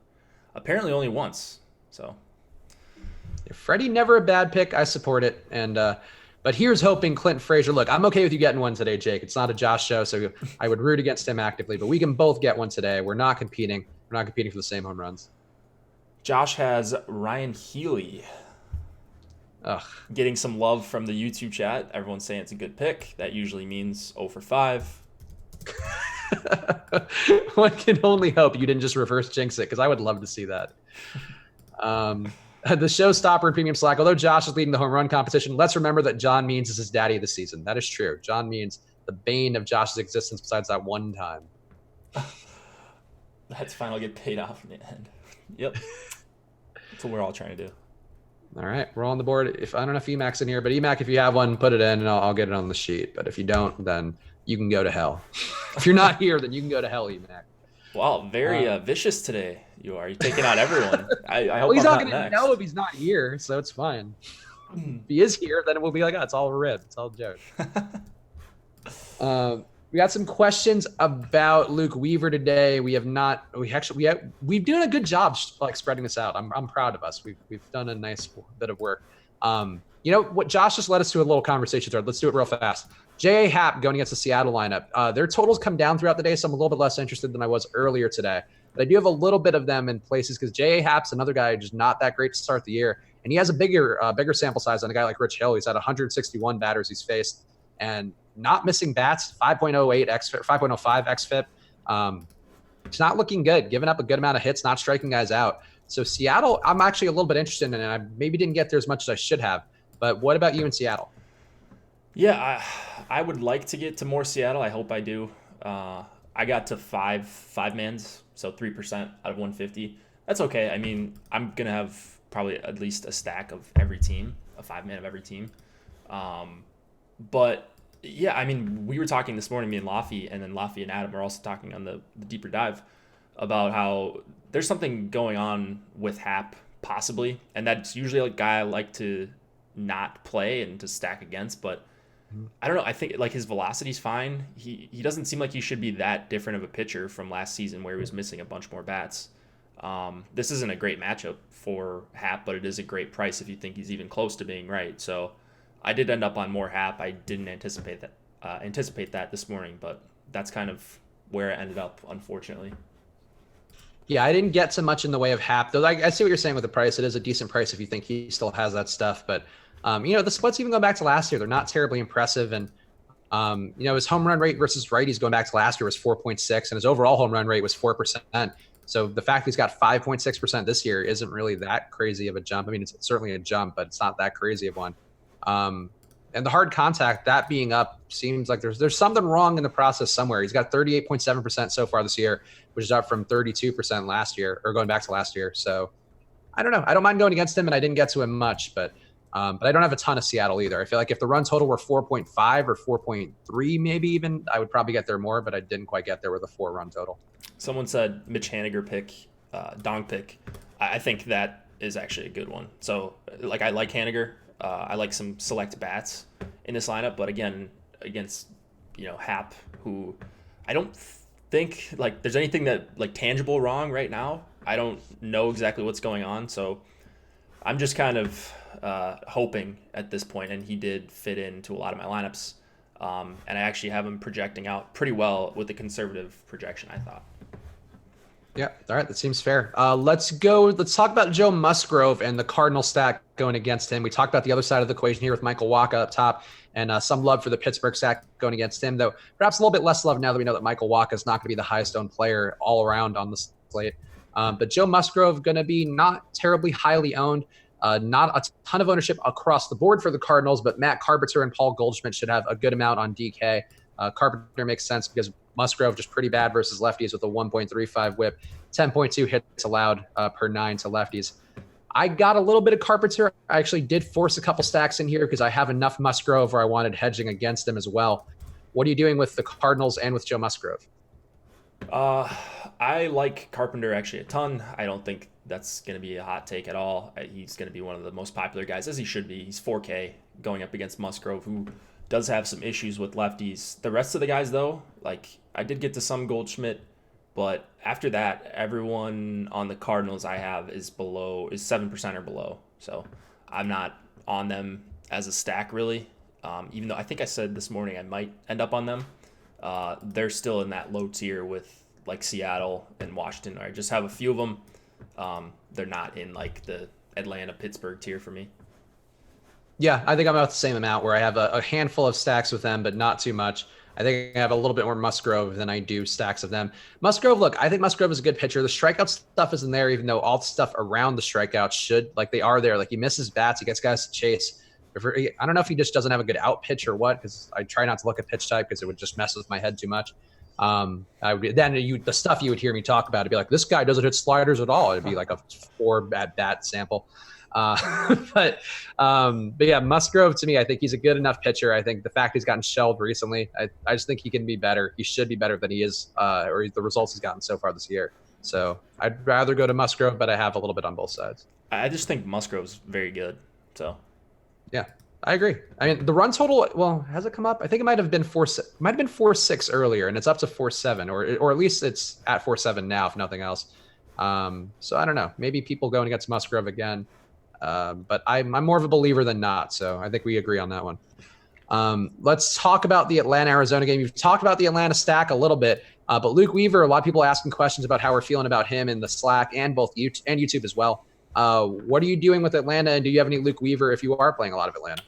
apparently only once. So. Yeah, Freddie, never a bad pick. I support it. And but here's hoping Clint Frazier. Look, I'm okay with you getting one today, Jake. It's not a Josh show, so I would root against him actively. But we can both get one today. We're not competing. We're not competing for the same home runs. Josh has Ryan Healy. Ugh. Getting some love from the YouTube chat. Everyone's saying it's a good pick. That usually means 0 for 5. One can only hope you didn't just reverse jinx it, because I would love to see that. The showstopper in Premium Slack. Although Josh is leading the home run competition, let's remember that John Means is his daddy this season. That is true. John Means, the bane of Josh's existence besides that one time. That's finally get paid off in the end. Yep. That's what we're all trying to do. All right, we're on the board. I don't know if Emac's in here, but Emac, if you have one, put it in, and I'll get it on the sheet. But if you don't, then you can go to hell. If you're not here, then you can go to hell, Emac. Wow, very vicious today. You are. You're taking out everyone. I hope he's I'm not going to next. know if he's not here, so it's fine. If he is here, then it will be like, oh, it's all a rib. It's all a joke. We got some questions about Luke Weaver today. We've doing a good job like spreading this out. I'm proud of us. We've done a nice bit of work. What Josh just led us to a little conversation thread. Let's do it real fast. J.A. Happ going against the Seattle lineup. Their totals come down throughout the day, so I'm a little bit less interested than I was earlier today. But I do have a little bit of them in places because J.A. Happ's another guy just not that great to start the year. And he has a bigger sample size than a guy like Rich Hill. He's had 161 batters he's faced and not missing bats, 5.08 xFIP, 5.05 xFIP. It's not looking good, giving up a good amount of hits, not striking guys out. So Seattle, I'm actually a little bit interested in, and I maybe didn't get there as much as I should have. But what about you in Seattle? Yeah, I would like to get to more Seattle. I hope I do. I got to five mans, so 3% out of 150. That's okay. I mean, I'm going to have probably at least a stack of every team, a 5-man of every team. But yeah, I mean, we were talking this morning, me and Laffy, and then Laffy and Adam were also talking on the deeper dive about how there's something going on with Happ, possibly, and that's usually a guy I like to not play and to stack against, but I don't know. I think like his velocity's fine. He doesn't seem like he should be that different of a pitcher from last season where he was missing a bunch more bats. This isn't a great matchup for Happ, but it is a great price if you think he's even close to being right. So I did end up on more Happ. I didn't anticipate that this morning, but that's kind of where it ended up, unfortunately. Yeah, I didn't get so much in the way of Happ, though. I see what you're saying with the price. It is a decent price if you think he still has that stuff. But, the splits even going back to last year, they're not terribly impressive. And, his home run rate versus righties going back to last year was 4.6, and his overall home run rate was 4%. So the fact that he's got 5.6% this year isn't really that crazy of a jump. I mean, it's certainly a jump, but it's not that crazy of one. And the hard contact, that being up, seems like there's something wrong in the process somewhere. He's got 38.7% so far this year, which is up from 32% last year, or going back to last year. So I don't know. I don't mind going against him, and I didn't get to him much, but I don't have a ton of Seattle either. I feel like if the run total were 4.5 or 4.3, maybe even, I would probably get there more, but I didn't quite get there with a 4 run total. Someone said Mitch Haniger pick, Dong pick. I think that is actually a good one. So like I like Haniger. I like some select bats in this lineup, but again, against Happ, who I don't think like there's anything that like tangible wrong right now. I don't know exactly what's going on, so I'm just kind of hoping at this point, and he did fit into a lot of my lineups, and I actually have him projecting out pretty well with the conservative projection, I thought. Yeah. All right. That seems fair. Let's talk about Joe Musgrove and the Cardinal stack going against him. We talked about the other side of the equation here with Michael Wacha up top, and some love for the Pittsburgh stack going against him, though perhaps a little bit less love now that we know that Michael Wacha is not going to be the highest owned player all around on the slate. But Joe Musgrove going to be not terribly highly owned. Not a ton of ownership across the board for the Cardinals, but Matt Carpenter and Paul Goldschmidt should have a good amount on DK. Carpenter makes sense because Musgrove just pretty bad versus lefties with a 1.35 whip, 10.2 hits allowed per 9 to lefties. I got a little bit of Carpenter. I actually did force a couple stacks in here because I have enough Musgrove where I wanted hedging against him as well. What are you doing with the Cardinals and with Joe Musgrove? I like Carpenter actually a ton. I don't think that's going to be a hot take at all. He's going to be one of the most popular guys, as he should be. He's 4K going up against Musgrove, who does have some issues with lefties. The rest of the guys, though, like I did get to some Goldschmidt, but after that, everyone on the Cardinals I have is 7% or below. So I'm not on them as a stack really. Even though I think I said this morning I might end up on them. They're still in that low tier with like Seattle and Washington. I just have a few of them. They're not in like the Atlanta, Pittsburgh tier for me. Yeah, I think I'm about the same amount where I have a handful of stacks with them, but not too much. I think I have a little bit more Musgrove than I do stacks of them. Musgrove, look, I think Musgrove is a good pitcher. The strikeout stuff isn't there, even though all the stuff around the strikeouts should, like they are there. Like he misses bats, he gets guys to chase. I don't know if he just doesn't have a good out pitch or what, because I try not to look at pitch type because it would just mess with my head too much. The stuff you would hear me talk about, it'd be like, this guy doesn't hit sliders at all. It'd be like a 4 at bat sample. But yeah, Musgrove to me, I think he's a good enough pitcher. I think the fact he's gotten shelled recently, I just think he can be better. He should be better than he is, or the results he's gotten so far this year. So I'd rather go to Musgrove, but I have a little bit on both sides. I just think Musgrove's very good. So yeah, I agree. I mean, the run total, well, has it come up? I think it might have been 4.6 earlier, and it's up to 4.7, or at least it's at 4.7 now, if nothing else. So I don't know. Maybe people going against Musgrove again. But I'm more of a believer than not, so I think we agree on that one. Let's talk about the Atlanta-Arizona game. You've talked about the Atlanta stack a little bit, but Luke Weaver, a lot of people asking questions about how we're feeling about him in the Slack and both YouTube as well. What are you doing with Atlanta, and do you have any Luke Weaver if you are playing a lot of Atlanta?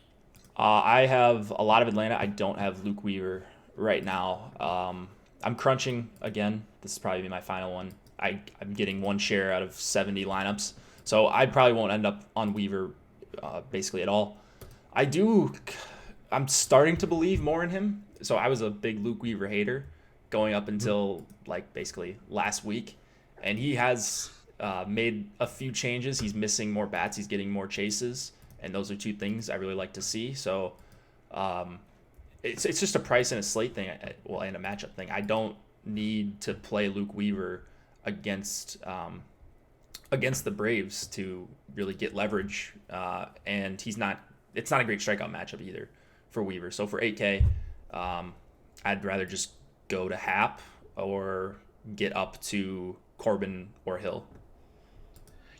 I have a lot of Atlanta. I don't have Luke Weaver right now. I'm crunching again. This is probably my final one. I'm getting one share out of 70 lineups. So I probably won't end up on Weaver basically at all. I'm starting to believe more in him. So I was a big Luke Weaver hater going up until like basically last week. And he has made a few changes. He's missing more bats. He's getting more chases. And those are two things I really like to see. So it's just a price and a slate thing, and a matchup thing. I don't need to play Luke Weaver against the Braves to really get leverage, and it's not a great strikeout matchup either for Weaver. So for 8K, I'd rather just go to Happ or get up to Corbin or Hill.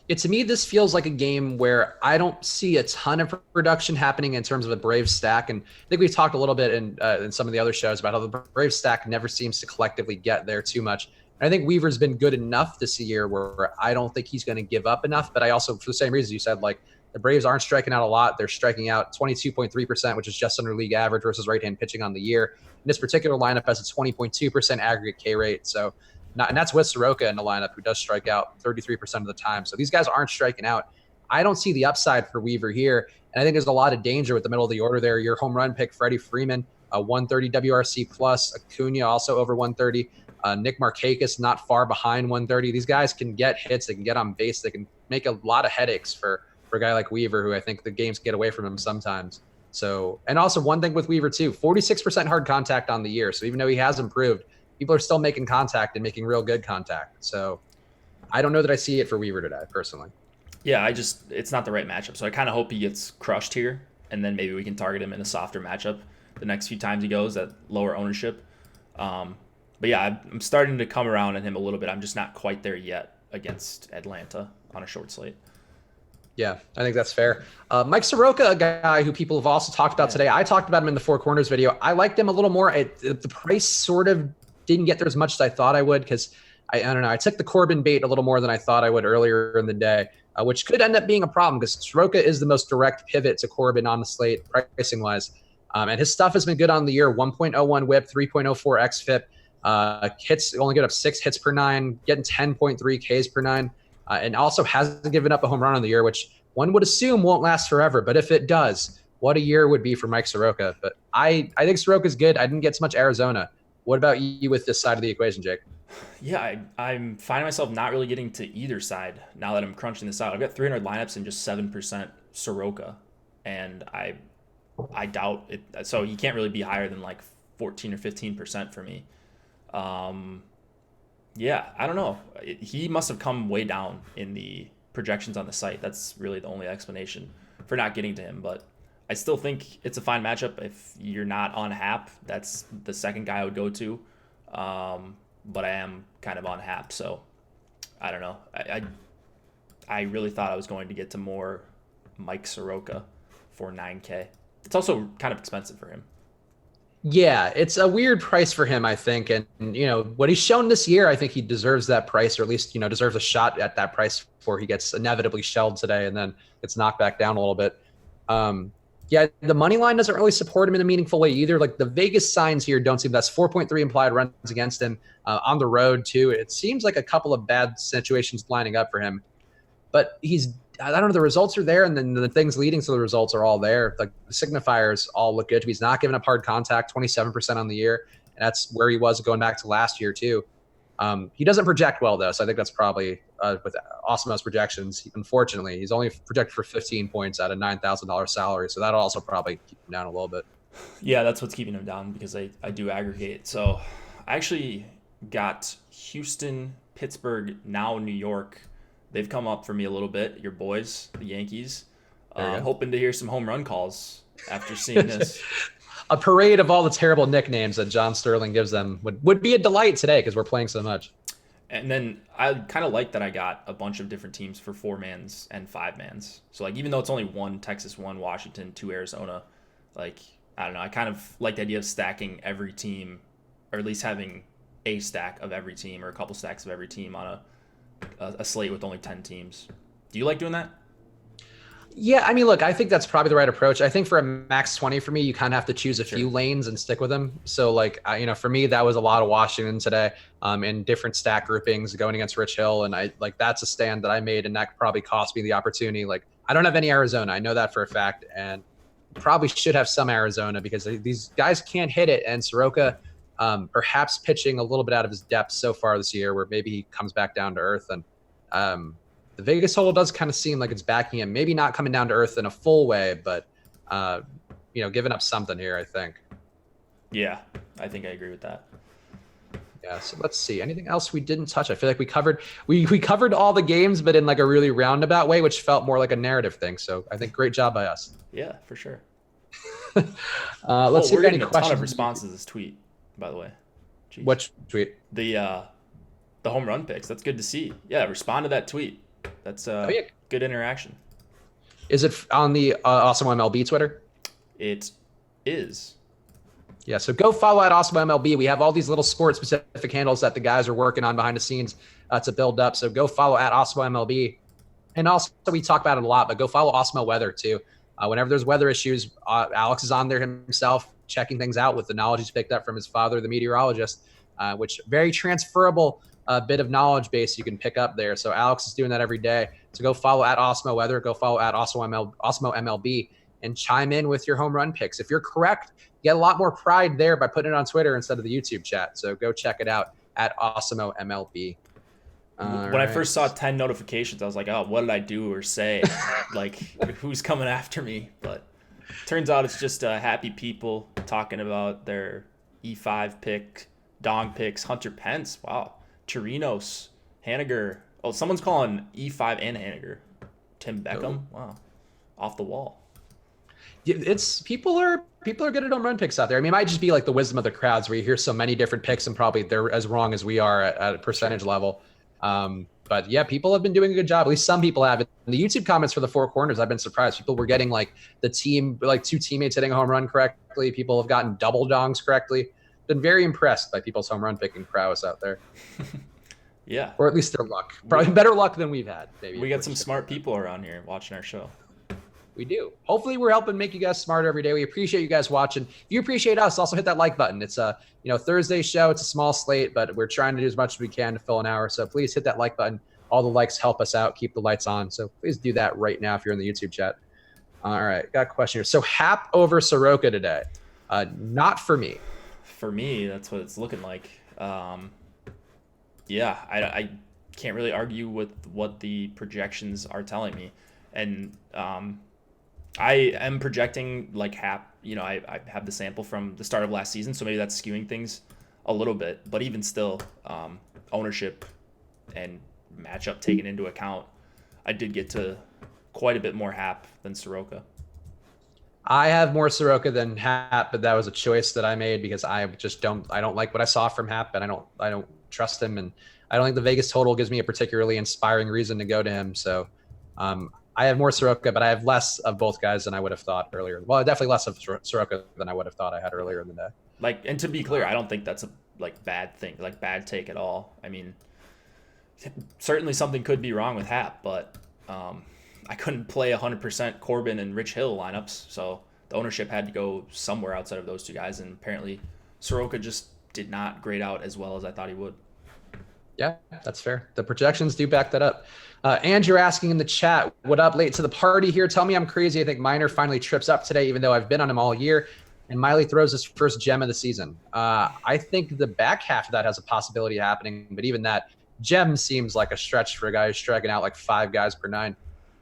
Yeah, to me, this feels like a game where I don't see a ton of production happening in terms of a Braves stack. And I think we've talked a little bit in some of the other shows about how the Braves stack never seems to collectively get there too much. And I think Weaver's been good enough this year where I don't think he's going to give up enough. But I also, for the same reasons you said, like the Braves aren't striking out a lot. They're striking out 22.3%, which is just under league average versus right-hand pitching on the year. And this particular lineup has a 20.2% aggregate K rate. So and that's with Soroka in the lineup, who does strike out 33% of the time. So these guys aren't striking out. I don't see the upside for Weaver here. And I think there's a lot of danger with the middle of the order there. Your home run pick, Freddie Freeman, 130 WRC plus. Acuna also over 130. Nick Markakis not far behind 130. These guys can get hits. They can get on base. They can make a lot of headaches for a guy like Weaver, who I think the games get away from him sometimes. So, and also one thing with Weaver too, 46% hard contact on the year. So even though he has improved, people are still making contact and making real good contact. So I don't know that I see it for Weaver today, personally. Yeah, it's not the right matchup. So I kind of hope he gets crushed here, and then maybe we can target him in a softer matchup the next few times he goes at lower ownership. But yeah, I'm starting to come around on him a little bit. I'm just not quite there yet against Atlanta on a short slate. Yeah, I think that's fair. Mike Soroka, a guy who people have also talked about today. I talked about him in the Four Corners video. I liked him a little more. The price sort of didn't get there as much as I thought I would, because I don't know. I took the Corbin bait a little more than I thought I would earlier in the day, which could end up being a problem because Soroka is the most direct pivot to Corbin on the slate pricing wise. And his stuff has been good on the year. 1.01 whip, 3.04 xFIP, hits only get up 6 hits per 9, getting 10.3 Ks per 9. And also hasn't given up a home run on the year, which one would assume won't last forever. But if it does, what a year would be for Mike Soroka. But I think Soroka's good. I didn't get so much Arizona. What about you with this side of the equation, Jake? Yeah, I'm finding myself not really getting to either side now that I'm crunching this out. I've got 300 lineups and just 7% Soroka, and I doubt it. So he can't really be higher than like 14 or 15% for me. Yeah, I don't know. He must have come way down in the projections on the site. That's really the only explanation for not getting to him. But I still think it's a fine matchup. If you're not on Happ, that's the second guy I would go to. But I am kind of on Happ, so I don't know. I really thought I was going to get to more Mike Soroka for 9K. It's also kind of expensive for him. Yeah, it's a weird price for him, I think. And, what he's shown this year, I think he deserves that price, or at least, deserves a shot at that price before he gets inevitably shelled today and then gets knocked back down a little bit. Yeah, the money line doesn't really support him in a meaningful way either. Like the Vegas signs here don't seem, that's 4.3 implied runs against him on the road too. It seems like a couple of bad situations lining up for him, but I don't know, the results are there, and then the things leading to the results are all there. Like the signifiers all look good. He's not giving up hard contact, 27% on the year, and that's where he was going back to last year too. He doesn't project well though, so I think that's probably with Osmo's projections. Unfortunately, he's only projected for 15 points at a $9,000 salary, so that'll also probably keep him down a little bit. Yeah, that's what's keeping him down, because I do aggregate. So I actually got Houston, Pittsburgh, now New York. They've come up for me a little bit. Your boys, the Yankees. Hoping to hear some home run calls after seeing this. A parade of all the terrible nicknames that John Sterling gives them would be a delight today because we're playing so much. And then I kind of like that I got a bunch of different teams for 4-mans and 5-mans. So like, even though it's only 1 Texas, 1 Washington, 2 Arizona, like, I don't know, I kind of like the idea of stacking every team, or at least having a stack of every team or a couple stacks of every team on a slate with only 10 teams. Do you like doing that? Yeah, I mean, look, I think that's probably the right approach. I think for a max 20 for me, you kind of have to choose a few lanes and stick with them. So like, for me, that was a lot of Washington today in different stack groupings going against Rich Hill. And that's a stand that I made, and that probably cost me the opportunity. Like, I don't have any Arizona. I know that for a fact, and probably should have some Arizona because these guys can't hit it. And Soroka perhaps pitching a little bit out of his depth so far this year, where maybe he comes back down to earth. And the Vegas total does kind of seem like it's backing him, maybe not coming down to earth in a full way, but giving up something here, I think. Yeah, I think I agree with that. Yeah, so let's see. Anything else we didn't touch? I feel like we covered all the games, but in like a really roundabout way, which felt more like a narrative thing. So I think great job by us. Yeah, for sure. Let's see if we're any getting a questions. ton of responses to this tweet, by the way. Jeez. Which tweet? The home run picks. That's good to see. Yeah, respond to that tweet. That's good interaction. Is it on the Awesome MLB Twitter? It is. Yeah, so go follow at Awesome MLB. We have all these little sport-specific handles that the guys are working on behind the scenes to build up. So go follow at Awesome MLB. And also, we talk about it a lot, but go follow Awesome Weather too. Whenever there's weather issues, Alex is on there himself checking things out with the knowledge he's picked up from his father, the meteorologist, which very transferable bit of knowledge base you can pick up there. So Alex is doing that every day. So go follow at Osmo Weather, go follow at Osmo MLB, and chime in with your home run picks. If you're correct, you get a lot more pride there by putting it on Twitter instead of the YouTube chat. So go check it out at Osmo MLB. When I first saw 10 notifications, I was like, oh, what did I do or say? Like, who's coming after me? But turns out it's just happy people talking about their E5 pick, Dong picks, Hunter Pence. Wow. Chirinos, Haniger. Oh, someone's calling E5 and Haniger. Tim Beckham. Wow. Off the wall. It's people are good at home run picks out there. I mean, it might just be like the wisdom of the crowds where you hear so many different picks and probably they're as wrong as we are at a percentage level. But yeah, people have been doing a good job. At least some people have. In the YouTube comments for the Four Corners, I've been surprised. People were getting like the team, like 2 teammates hitting a home run correctly. People have gotten double dongs correctly. Been very impressed by people's home run picking prowess out there. Yeah. Or at least their luck. Probably better luck than we've had. Maybe we got some smart people around here watching our show. We do. Hopefully we're helping make you guys smarter every day. We appreciate you guys watching. If you appreciate us, also hit that like button. It's a Thursday show. It's a small slate, but we're trying to do as much as we can to fill an hour. So please hit that like button. All the likes help us out, keep the lights on. So please do that right now if you're in the YouTube chat. All right, got a question here. So Happ over Soroka today. Not for me. For me, that's what it's looking like. Yeah, I can't really argue with what the projections are telling me. And I am projecting like Happ. I have the sample from the start of last season, so maybe that's skewing things a little bit. But even still, ownership and matchup taken into account, I did get to quite a bit more Happ than Soroka. I have more Soroka than Happ, but that was a choice that I made because I don't like what I saw from Happ, and I don't trust him, and I don't think the Vegas total gives me a particularly inspiring reason to go to him. So I have more Soroka, but I have less of both guys than I would have thought earlier. Well, definitely less of Soroka than I would have thought I had earlier in the day. And to be clear, I don't think that's a bad thing, bad take at all. I mean, certainly something could be wrong with Happ, but I couldn't play 100% Corbin and Rich Hill lineups, so the ownership had to go somewhere outside of those two guys, and apparently Soroka just did not grade out as well as I thought he would. Yeah, that's fair. The projections do back that up. Andrew asking in the chat, what up, late to the party here? Tell me I'm crazy. I think Minor finally trips up today, even though I've been on him all year. And Miley throws his first gem of the season. I think the back half of that has a possibility of happening, but even that gem seems like a stretch for a guy who's striking out like 5 guys per 9.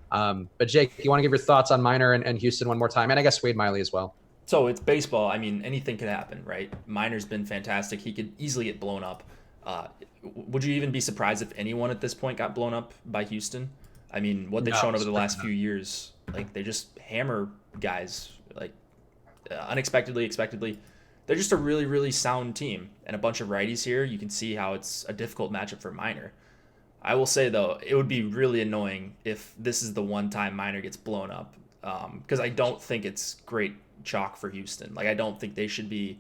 But Jake, you want to give your thoughts on Minor and Houston one more time? And I guess Wade Miley as well. So it's baseball. I mean, anything could happen, right? Minor's been fantastic. He could easily get blown up. Would you even be surprised if anyone at this point got blown up by Houston? I mean, what they've shown over the last few years, they just hammer guys, unexpectedly, expectedly. They're just a really, really sound team. And a bunch of righties here, you can see how it's a difficult matchup for Minor. I will say, though, it would be really annoying if this is the one time Minor gets blown up, because I don't think it's great chalk for Houston. I don't think they should be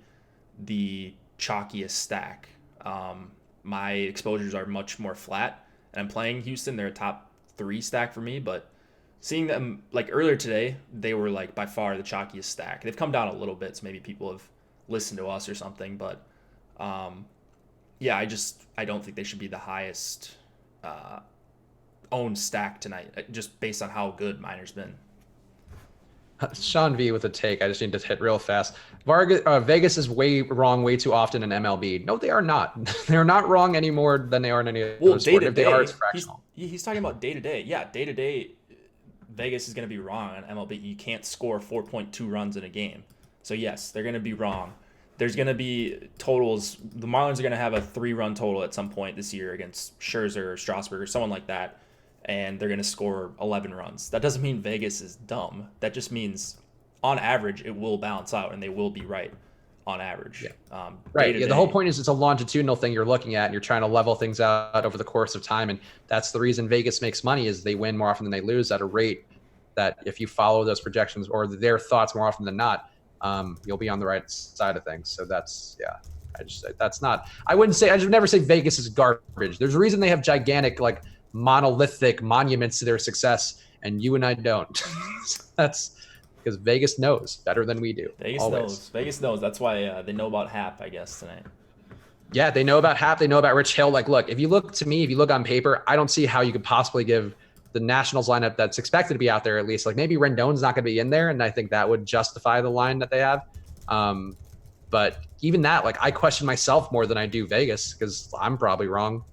the chalkiest stack. My exposures are much more flat, and I'm playing Houston. They're a top 3 stack for me, but seeing them earlier today, they were by far the chalkiest stack. They've come down a little bit, so maybe people have listened to us or something, but yeah, I don't think they should be the highest owned stack tonight, just based on how good Minor's been. Sean V with a take. I just need to hit real fast. Vegas is way wrong way too often in MLB. No, they are not. They're not wrong any more than they are in any other sport. If they are, it's fractional. He's talking about day to day. Yeah, day to day, Vegas is going to be wrong on MLB. You can't score 4.2 runs in a game. So yes, they're going to be wrong. There's going to be totals. The Marlins are going to have a 3-run total at some point this year against Scherzer or Strasburg or someone like that, and they're going to score 11 runs. That doesn't mean Vegas is dumb. That just means, on average, it will balance out, and they will be right on average. Yeah. Right. Yeah. The whole point is it's a longitudinal thing you're looking at, and you're trying to level things out over the course of time, and that's the reason Vegas makes money is they win more often than they lose at a rate that if you follow those projections or their thoughts more often than not, you'll be on the right side of things. So that's, yeah, I would never say Vegas is garbage. There's a reason they have gigantic, monolithic monuments to their success, and you and I don't. That's because Vegas knows better than we do. Vegas knows. That's why they know about Happ, I guess, tonight. Yeah, they know about Happ. They know about Rich Hill. Look, if you look on paper, I don't see how you could possibly give the Nationals lineup that's expected to be out there at least. Maybe Rendon's not going to be in there, and I think that would justify the line that they have. But even that, I question myself more than I do Vegas because I'm probably wrong.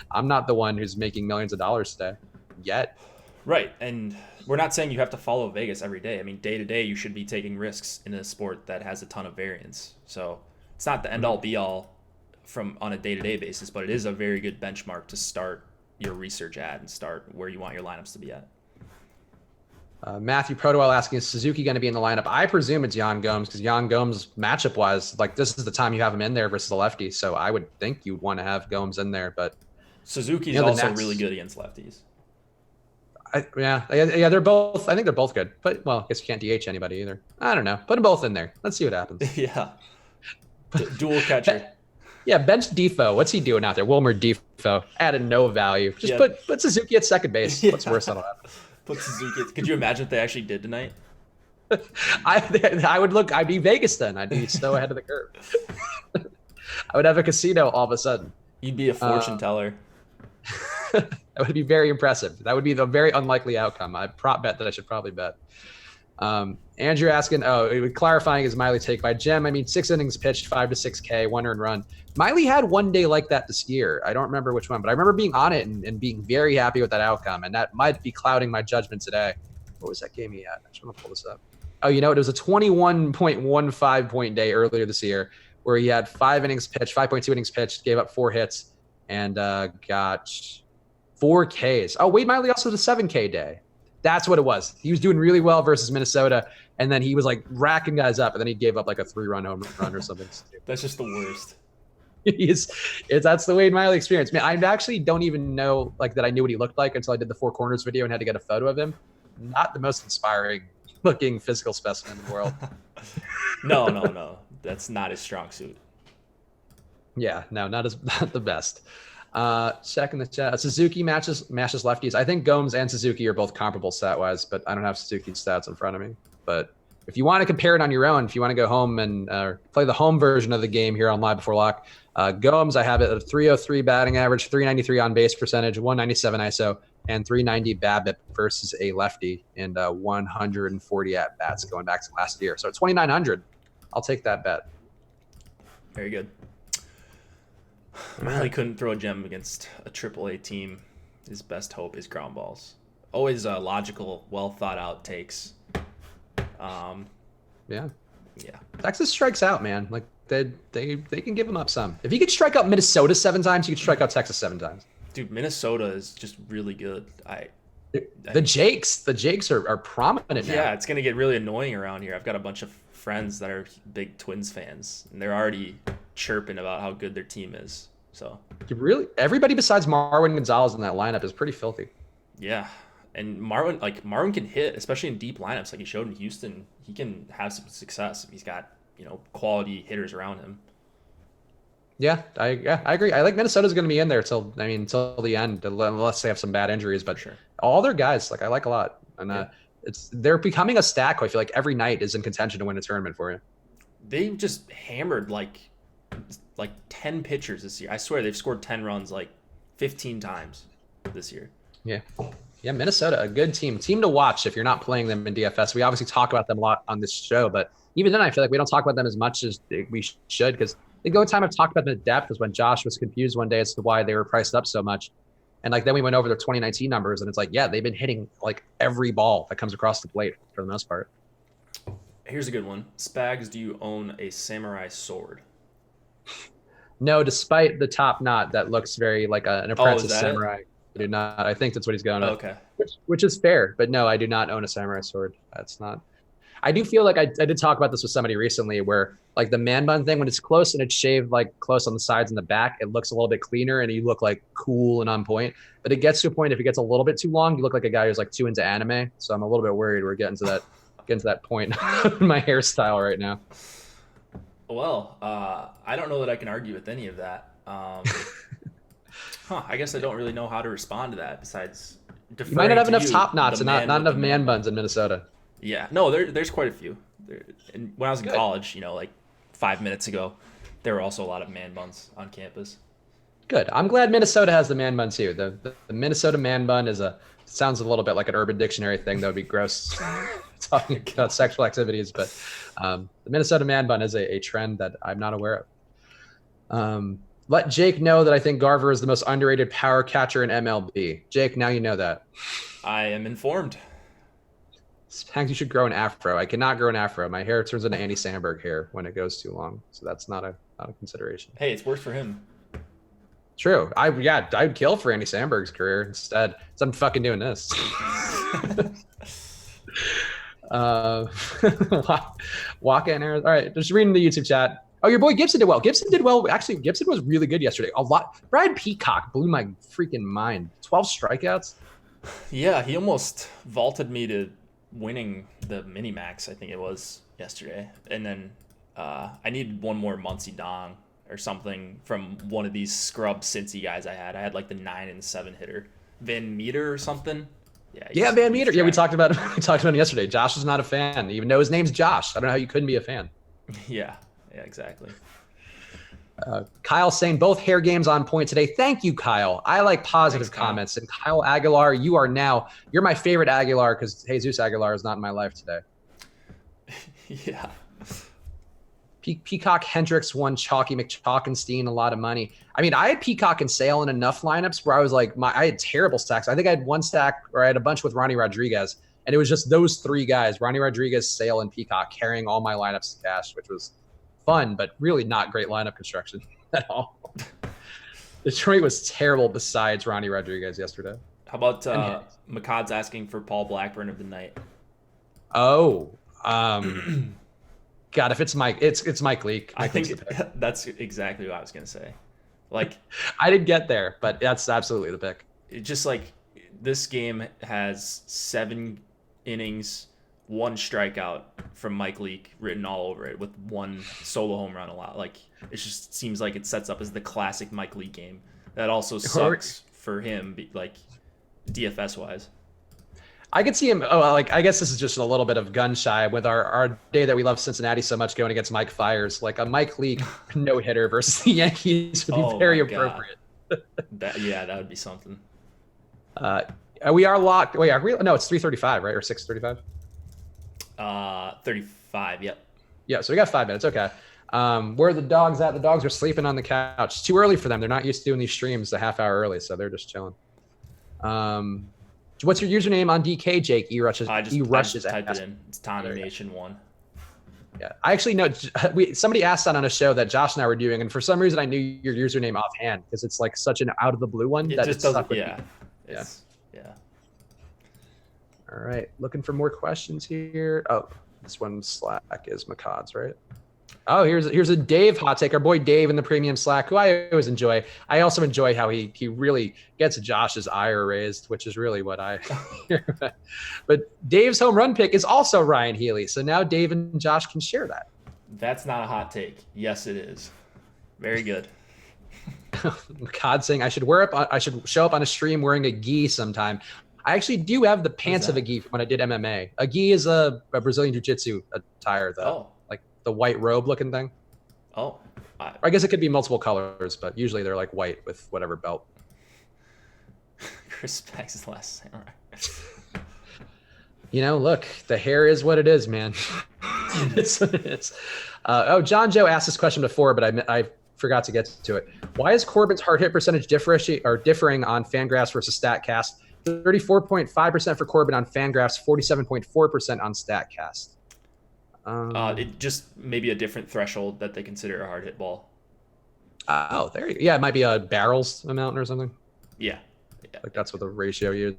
I'm not the one who's making millions of dollars today yet. Right, and we're not saying you have to follow Vegas every day. I mean, day to day, you should be taking risks in a sport that has a ton of variance. So it's not the end-all be-all on a day-to-day basis, but it is a very good benchmark to start your research at and start where you want your lineups to be at. Matthew Protowell asking, is Suzuki going to be in the lineup? I presume it's Yan Gomes because Yan Gomes matchup-wise, this is the time you have him in there versus the lefty. So I would think you'd want to have Gomes in there, but Suzuki's also really good against lefties. They're both. I think they're both good, but I guess you can't DH anybody either. I don't know. Put them both in there. Let's see what happens. Yeah, dual catcher. Yeah, bench Defoe. What's he doing out there? Wilmer Defoe added no value. Just put Suzuki at second base. What's worse that'll happen? Put Suzuki. Could you imagine if they actually did tonight? I'd be Vegas then. I'd be so ahead of the curve. I would have a casino all of a sudden. You'd be a fortune teller. That would be very impressive. That would be the very unlikely outcome. I prop bet that I should probably bet. Andrew asking, clarifying his Miley take by Jim. I mean, 6 innings pitched, 5 to 6K, 1 earned run. Miley had one day like that this year. I don't remember which one, but I remember being on it and being very happy with that outcome. And that might be clouding my judgment today. What was that game he had? I just want to pull this up. Oh, you know, it was a 21.15 point day earlier this year where he had 5 innings pitched, 5.2 innings pitched, gave up 4 hits, and got 4 Ks. Oh, Wade Miley also had a 7K day. That's what it was. He was doing really well versus Minnesota, and then he was like racking guys up, and then he gave up like a 3-run home run or something. That's just the worst. That's the Wade Miley experience. Man, I actually don't even know like that I knew what he looked like until I did the Four Corners video and had to get a photo of him. Not the most inspiring looking physical specimen in the world. No. That's not his strong suit. Yeah, no, not the best. Checking the chat. Suzuki matches lefties. I think Gomes and Suzuki are both comparable stat-wise, but I don't have Suzuki's stats in front of me. But if you want to compare it on your own, if you want to go home and play the home version of the game here on Live Before Lock, Gomes, I have it at a 303 batting average, 393 on base percentage, 197 ISO, and 390 BABIP versus a lefty, and 140 at-bats going back to last year. So at 2,900, I'll take that bet. Very good. Miley couldn't throw a gem against a AAA team. His best hope is ground balls. Always logical, well thought out takes. Yeah. Yeah. Texas strikes out, man. Like they can give him up some. If he could strike out Minnesota 7 times, he could strike out Texas 7 times. Dude, Minnesota is just really good. The Jakes are prominent now. Yeah, it's gonna get really annoying around here. I've got a bunch of friends that are big Twins fans, and they're already chirping about how good their team is. So everybody besides Marwin Gonzalez in that lineup is pretty filthy. Yeah, and Marwin can hit, especially in deep lineups, like he showed in Houston. He can have some success if he's got quality hitters around him. Yeah, I agree. I like Minnesota's going to be in there till the end, unless they have some bad injuries. But sure, all their guys, I like a lot, and they're becoming a stack. I feel like every night is in contention to win a tournament for you. They just hammered like 10 pitchers this year. I swear they've scored 10 runs 15 times this year. Yeah, Minnesota, a good team to watch if you're not playing them in DFS. We obviously talk about them a lot on this show, but even then, I feel like we don't talk about them as much as we should because. The only time I've talked about the depth is when Josh was confused one day as to why they were priced up so much. And then we went over their 2019 numbers and it's they've been hitting every ball that comes across the plate for the most part. Here's a good one. Spags, do you own a samurai sword? No, despite the top knot that looks very like an apprentice samurai. I do not. I think that's what he's going with. Okay. Which is fair, but no, I do not own a samurai sword. That's not. I do feel like I did talk about this with somebody recently where the man bun thing, when it's close and it's shaved close on the sides and the back, it looks a little bit cleaner and you look cool and on point. But it gets to a point, if it gets a little bit too long, you look like a guy who's too into anime. So I'm a little bit worried we're getting to that point in my hairstyle right now. Well, I don't know that I can argue with any of that. I guess I don't really know how to respond to that besides deferring. You might not have enough top knots and not enough man buns in Minnesota. Yeah, no, there's quite a few. And when I was in college, 5 minutes ago, there were also a lot of man buns on campus. Good. I'm glad Minnesota has the man bun too. The Minnesota man bun sounds a little bit like an Urban Dictionary thing. That would be gross talking about sexual activities, but the Minnesota man bun is a trend that I'm not aware of. Let Jake know that I think Garver is the most underrated power catcher in MLB. Jake, now you know that. I am informed. Spags, you should grow an afro. I cannot grow an afro. My hair turns into Andy Samberg hair when it goes too long, so that's not a consideration. Hey, it's worked for him. True. I'd kill for Andy Samberg's career instead. So I'm fucking doing this. Waka and Aaron. All right, just reading the YouTube chat. Oh, your boy Gibson did well. Actually, Gibson was really good yesterday. A lot. Brad Peacock blew my freaking mind. 12 strikeouts. Yeah, he almost vaulted me to winning the mini max, I think it was yesterday. And then I needed one more Muncie Dong or something from one of these scrub Cincy guys I had. I had the 9 and 7 hitter. Van Meter or something. Yeah, Van Meter. Yeah, we talked about him yesterday. Josh was not a fan, even though his name's Josh. I don't know how you couldn't be a fan. Yeah, exactly. Kyle saying both hair games on point today. Thank you, Kyle. I like positive Thanks, Kyle. comments. And Kyle Aguilar, you're my favorite Aguilar because Jesus Aguilar is not in my life today. Yeah. Peacock Hendricks won Chalky McChalkenstein a lot of money. I mean, I had Peacock and Sale in enough lineups where I was like, I had terrible stacks. I think I had one stack or I had a bunch with Ronnie Rodriguez. And it was just those three guys, Ronnie Rodriguez, Sale, and Peacock, carrying all my lineups to cash, which was fun, but really not great lineup construction at all. Detroit was terrible besides Ronnie Rodriguez yesterday. How about McCod's asking for Paul Blackburn of the night? Oh, God, if it's Mike, it's Mike Leake. I think that's exactly what I was going to say. Like, I didn't get there, but that's absolutely the pick. It just like this game has 7 innings, 1 strikeout from Mike Leake written all over it with 1 solo home run a lot. Like, it just seems like it sets up as the classic Mike Leake game. That also sucks for him, like DFS wise. I could see him. I guess this is just a little bit of gun shy with our day that we love Cincinnati so much going against Mike Fiers. Like a Mike Leake no hitter versus the Yankees would be very appropriate. That would be something. We are locked. Wait, are we? No, it's 3:35, right, or 6:35? 35. Yep. Yeah, so we got 5 minutes. Okay. Where are the dogs at? The dogs are sleeping on the couch. It's too early for them. They're not used to doing these streams a half hour early, so they're just chilling. What's your username on DK, Jake? I just typed it in. It's Tommy Nation 1. Yeah, I actually know. Somebody asked that on a show that Josh and I were doing, and for some reason I knew your username offhand because it's like such an out of the blue one that just stuck with me. Yeah. All right, looking for more questions here. Oh, this one Slack is McCod's, right? Oh, here's a Dave hot take. Our boy Dave in the premium Slack, who I always enjoy. I also enjoy how he really gets Josh's ire raised, which is really what I hear. But Dave's home run pick is also Ryan Healy. So now Dave and Josh can share that. That's not a hot take. Yes, it is. Very good. McCod saying I should show up on a stream wearing a gi sometime. I actually do have the pants of a gi from when I did MMA. A gi is a Brazilian jiu-jitsu attire, though. Like the white robe looking thing. I guess it could be multiple colors, but usually they're like white with whatever belt. Chris Pax's Last Samurai. Look, the hair is what it is, man. It's what it is. John Joe asked this question before, but I forgot to get to it. Why is Corbin's hard hit percentage differing on Fangraphs versus StatCast? 34.5% for Corbin on Fangraphs, 47.4% on StatCast. It just maybe a different threshold that they consider a hard hit ball. There you go. Yeah, it might be a barrels amount or something. Yeah. Like that's what the ratio is.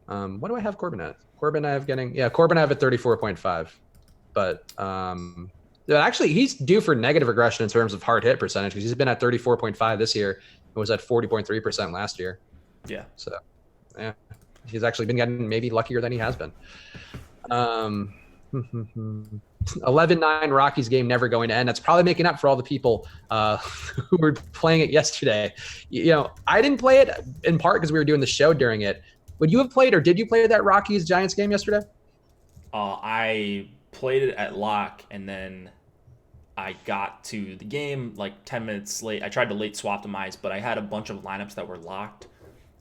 What do I have Corbin at? Corbin I have at 34.5. But actually he's due for negative regression in terms of hard hit percentage because he's been at 34.5 this year and was at 40.3% last year. Yeah. So yeah, he's actually been getting maybe luckier than he has been. 11-9 Rockies game never going to end. That's probably making up for all the people who were playing it yesterday. I didn't play it in part because we were doing the show during it. Would you have played or did you play that Rockies Giants game yesterday? I played it at lock and then I got to the game like 10 minutes late. I tried to late swap optimize, but I had a bunch of lineups that were locked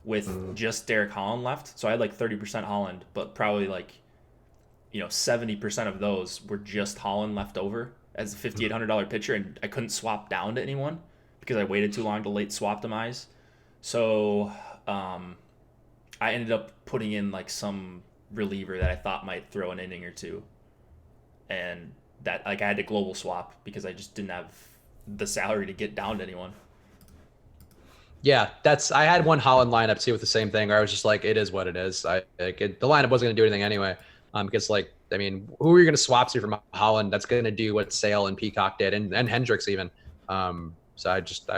with just Derek Holland left. So I had like 30% Holland, but probably 70% of those were just Holland left over as a $5,800 pitcher, and I couldn't swap down to anyone because I waited too long to late swap optimize. So I ended up putting in like some reliever that I thought might throw an inning or two. And that I had to global swap because I just didn't have the salary to get down to anyone. Yeah, I had one Holland lineup too with the same thing where I was just like, it is what it is. The lineup wasn't going to do anything anyway. Because who are you going to swap to from Holland? That's going to do what Sale and Peacock did and Hendricks even. So I would just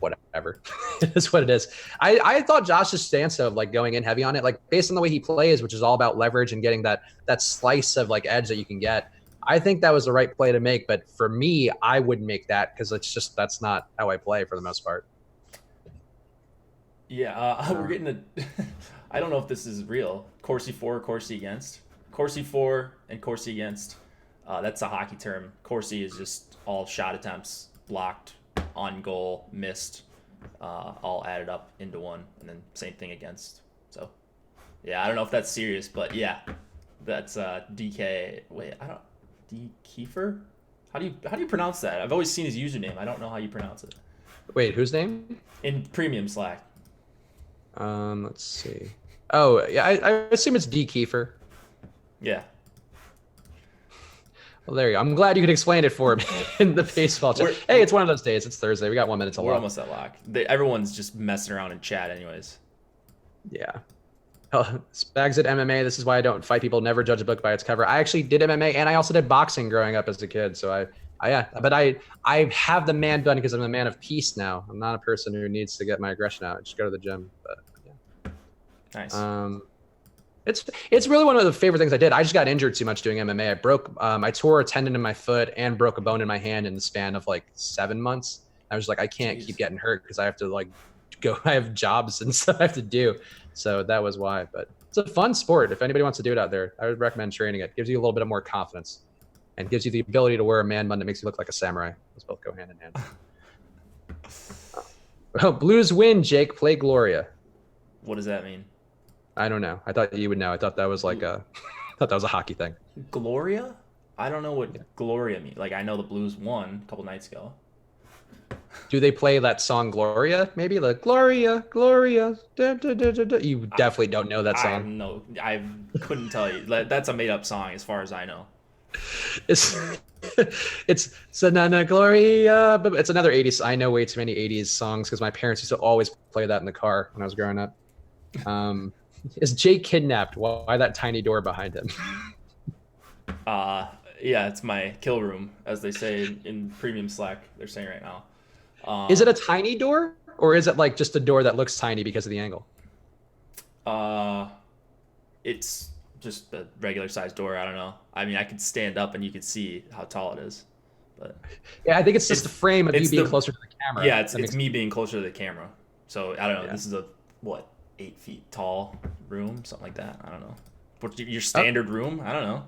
whatever. It is what it is. I thought Josh's stance of going in heavy on it, based on the way he plays, which is all about leverage and getting that slice of edge that you can get. I think that was the right play to make. But for me, I wouldn't make that because that's not how I play for the most part. Yeah, we're getting I don't know if this is real. Corsi for, Corsi against. Corsi for and Corsi against. That's a hockey term. Corsi is just all shot attempts blocked on goal, missed, all added up into one, and then same thing against. So, yeah, I don't know if that's serious, but yeah, that's DK. Wait, I don't. D Kiefer? How do you pronounce that? I've always seen his username. I don't know how you pronounce it. Wait, whose name? In premium Slack. Let's see. Oh, yeah, I assume it's D Kiefer. Yeah. Well, there you go. I'm glad you could explain it for me in the baseball chat. Hey, it's one of those days. It's Thursday. We got 1 minute to We're lock. almost at lock. Everyone's just messing around in chat anyways. Yeah. Oh, Spags at MMA. This is why I don't fight people. Never judge a book by its cover. I actually did MMA and I also did boxing growing up as a kid. So I have the man bun because I'm a man of peace now. I'm not a person who needs to get my aggression out. I just go to the gym. But yeah. Nice. It's really one of the favorite things I did. I just got injured too much doing MMA. I tore a tendon in my foot and broke a bone in my hand in the span of like 7 months. I was like, I can't keep getting hurt because I have to like go. I have jobs and stuff I have to do. So that was why. But it's a fun sport. If anybody wants to do it out there, I would recommend training it. Gives you a little bit of more confidence and gives you the ability to wear a man bun that makes you look like a samurai. Those both go hand in hand. Oh, Blues win, Jake. Play Gloria. What does that mean? I don't know. I thought you would know. I thought that was like I thought that was a hockey thing. Gloria? I don't know what Gloria means. Like, I know the Blues won a couple nights ago. Do they play that song Gloria? Maybe like Gloria, Gloria. Da, da, da, da, da. You definitely don't know that song. No, I couldn't tell you. That's a made-up song as far as I know. It's Sanana Gloria, but it's another 80s. I know way too many 80s songs because my parents used to always play that in the car when I was growing up. Is Jake kidnapped? Why that tiny door behind him? Yeah, it's my kill room, as they say in premium Slack. They're saying right now. Is it a tiny door, or is it like just a door that looks tiny because of the angle? It's just a regular sized door. I don't know. I mean, I could stand up and you could see how tall it is. But yeah, I think it's just the frame of you being closer to the camera. Yeah, it's me being closer to the camera. So I don't know. Yeah. This is a 8 feet tall room, something like that. I don't know. What's your standard room? I don't know.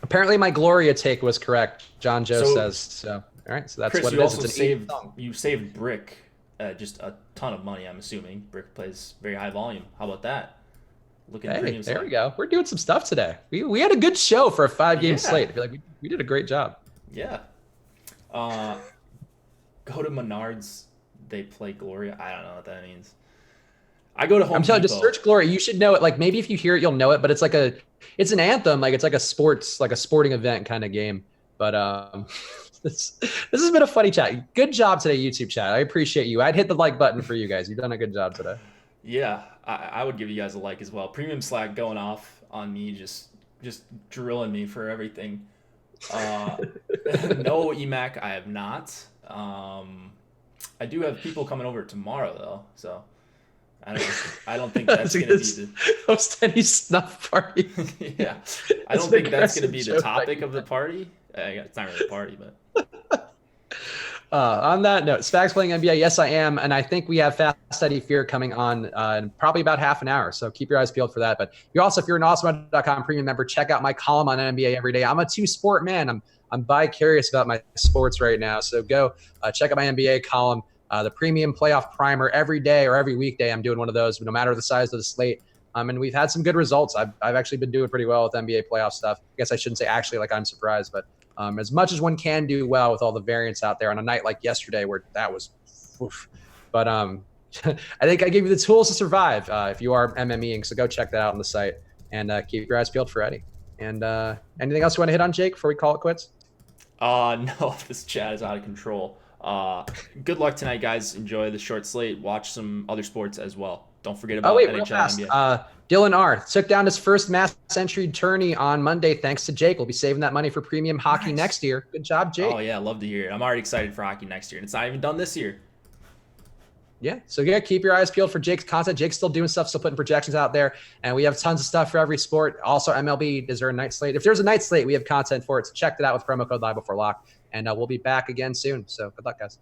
Apparently, my Gloria take was correct. John Joe says so. All right, so that's Chris, what it you is. also It's saved Brick just a ton of money. I'm assuming Brick plays very high volume. How about that? Hey, there we go. We're doing some stuff today. We had a good show for a 5-game slate. I feel like we did a great job. Yeah. Go to Menards. They play Gloria. I don't know what that means. I go to Home Depot. Just search Gloria. You should know it. Like maybe if you hear it, you'll know it. But it's it's an anthem. Like it's like a sporting event kind of game. But this has been a funny chat. Good job today, YouTube chat. I appreciate you. I'd hit the like button for you guys. You've done a good job today. Yeah, I would give you guys a like as well. Premium Slack going off on me, just drilling me for everything. No EMAC, I have not. I do have people coming over tomorrow though, so I don't think that's gonna be the host any snuff party. Yeah, I don't think that's gonna be the topic of the party. It's not really a party, but. On that note, Spags playing NBA. Yes, I am. And I think we have Fast Eddie Fear coming on in probably about half an hour. So keep your eyes peeled for that. But if you're an awesome.com premium member, check out my column on NBA every day. I'm a 2-sport man. I'm bi-curious about my sports right now. So go check out my NBA column, the premium playoff primer every day or every weekday. I'm doing one of those, no matter the size of the slate. And we've had some good results. I've actually been doing pretty well with NBA playoff stuff. I guess I shouldn't say actually, like I'm surprised, but as much as one can do well with all the variants out there on a night like yesterday where that was oof. But I think I gave you the tools to survive if you are MMEing. So go check that out on the site and keep your eyes peeled for Eddie. And anything else you want to hit on, Jake, before we call it quits? No, this chat is out of control. Good luck tonight, guys. Enjoy the short slate. Watch some other sports as well. Don't forget about NHL real fast. And NBA. Dylan R. took down his first mass entry tourney on Monday thanks to Jake. We'll be saving that money for premium hockey next year. Good job, Jake. Oh, yeah. Love to hear it. I'm already excited for hockey next year. And it's not even done this year. Yeah. So, yeah, keep your eyes peeled for Jake's content. Jake's still doing stuff, still putting projections out there. And we have tons of stuff for every sport. Also, MLB, is there a night slate? If there's a night slate, we have content for it. So check it out with promo code Live Before Lock. And we'll be back again soon. So good luck, guys.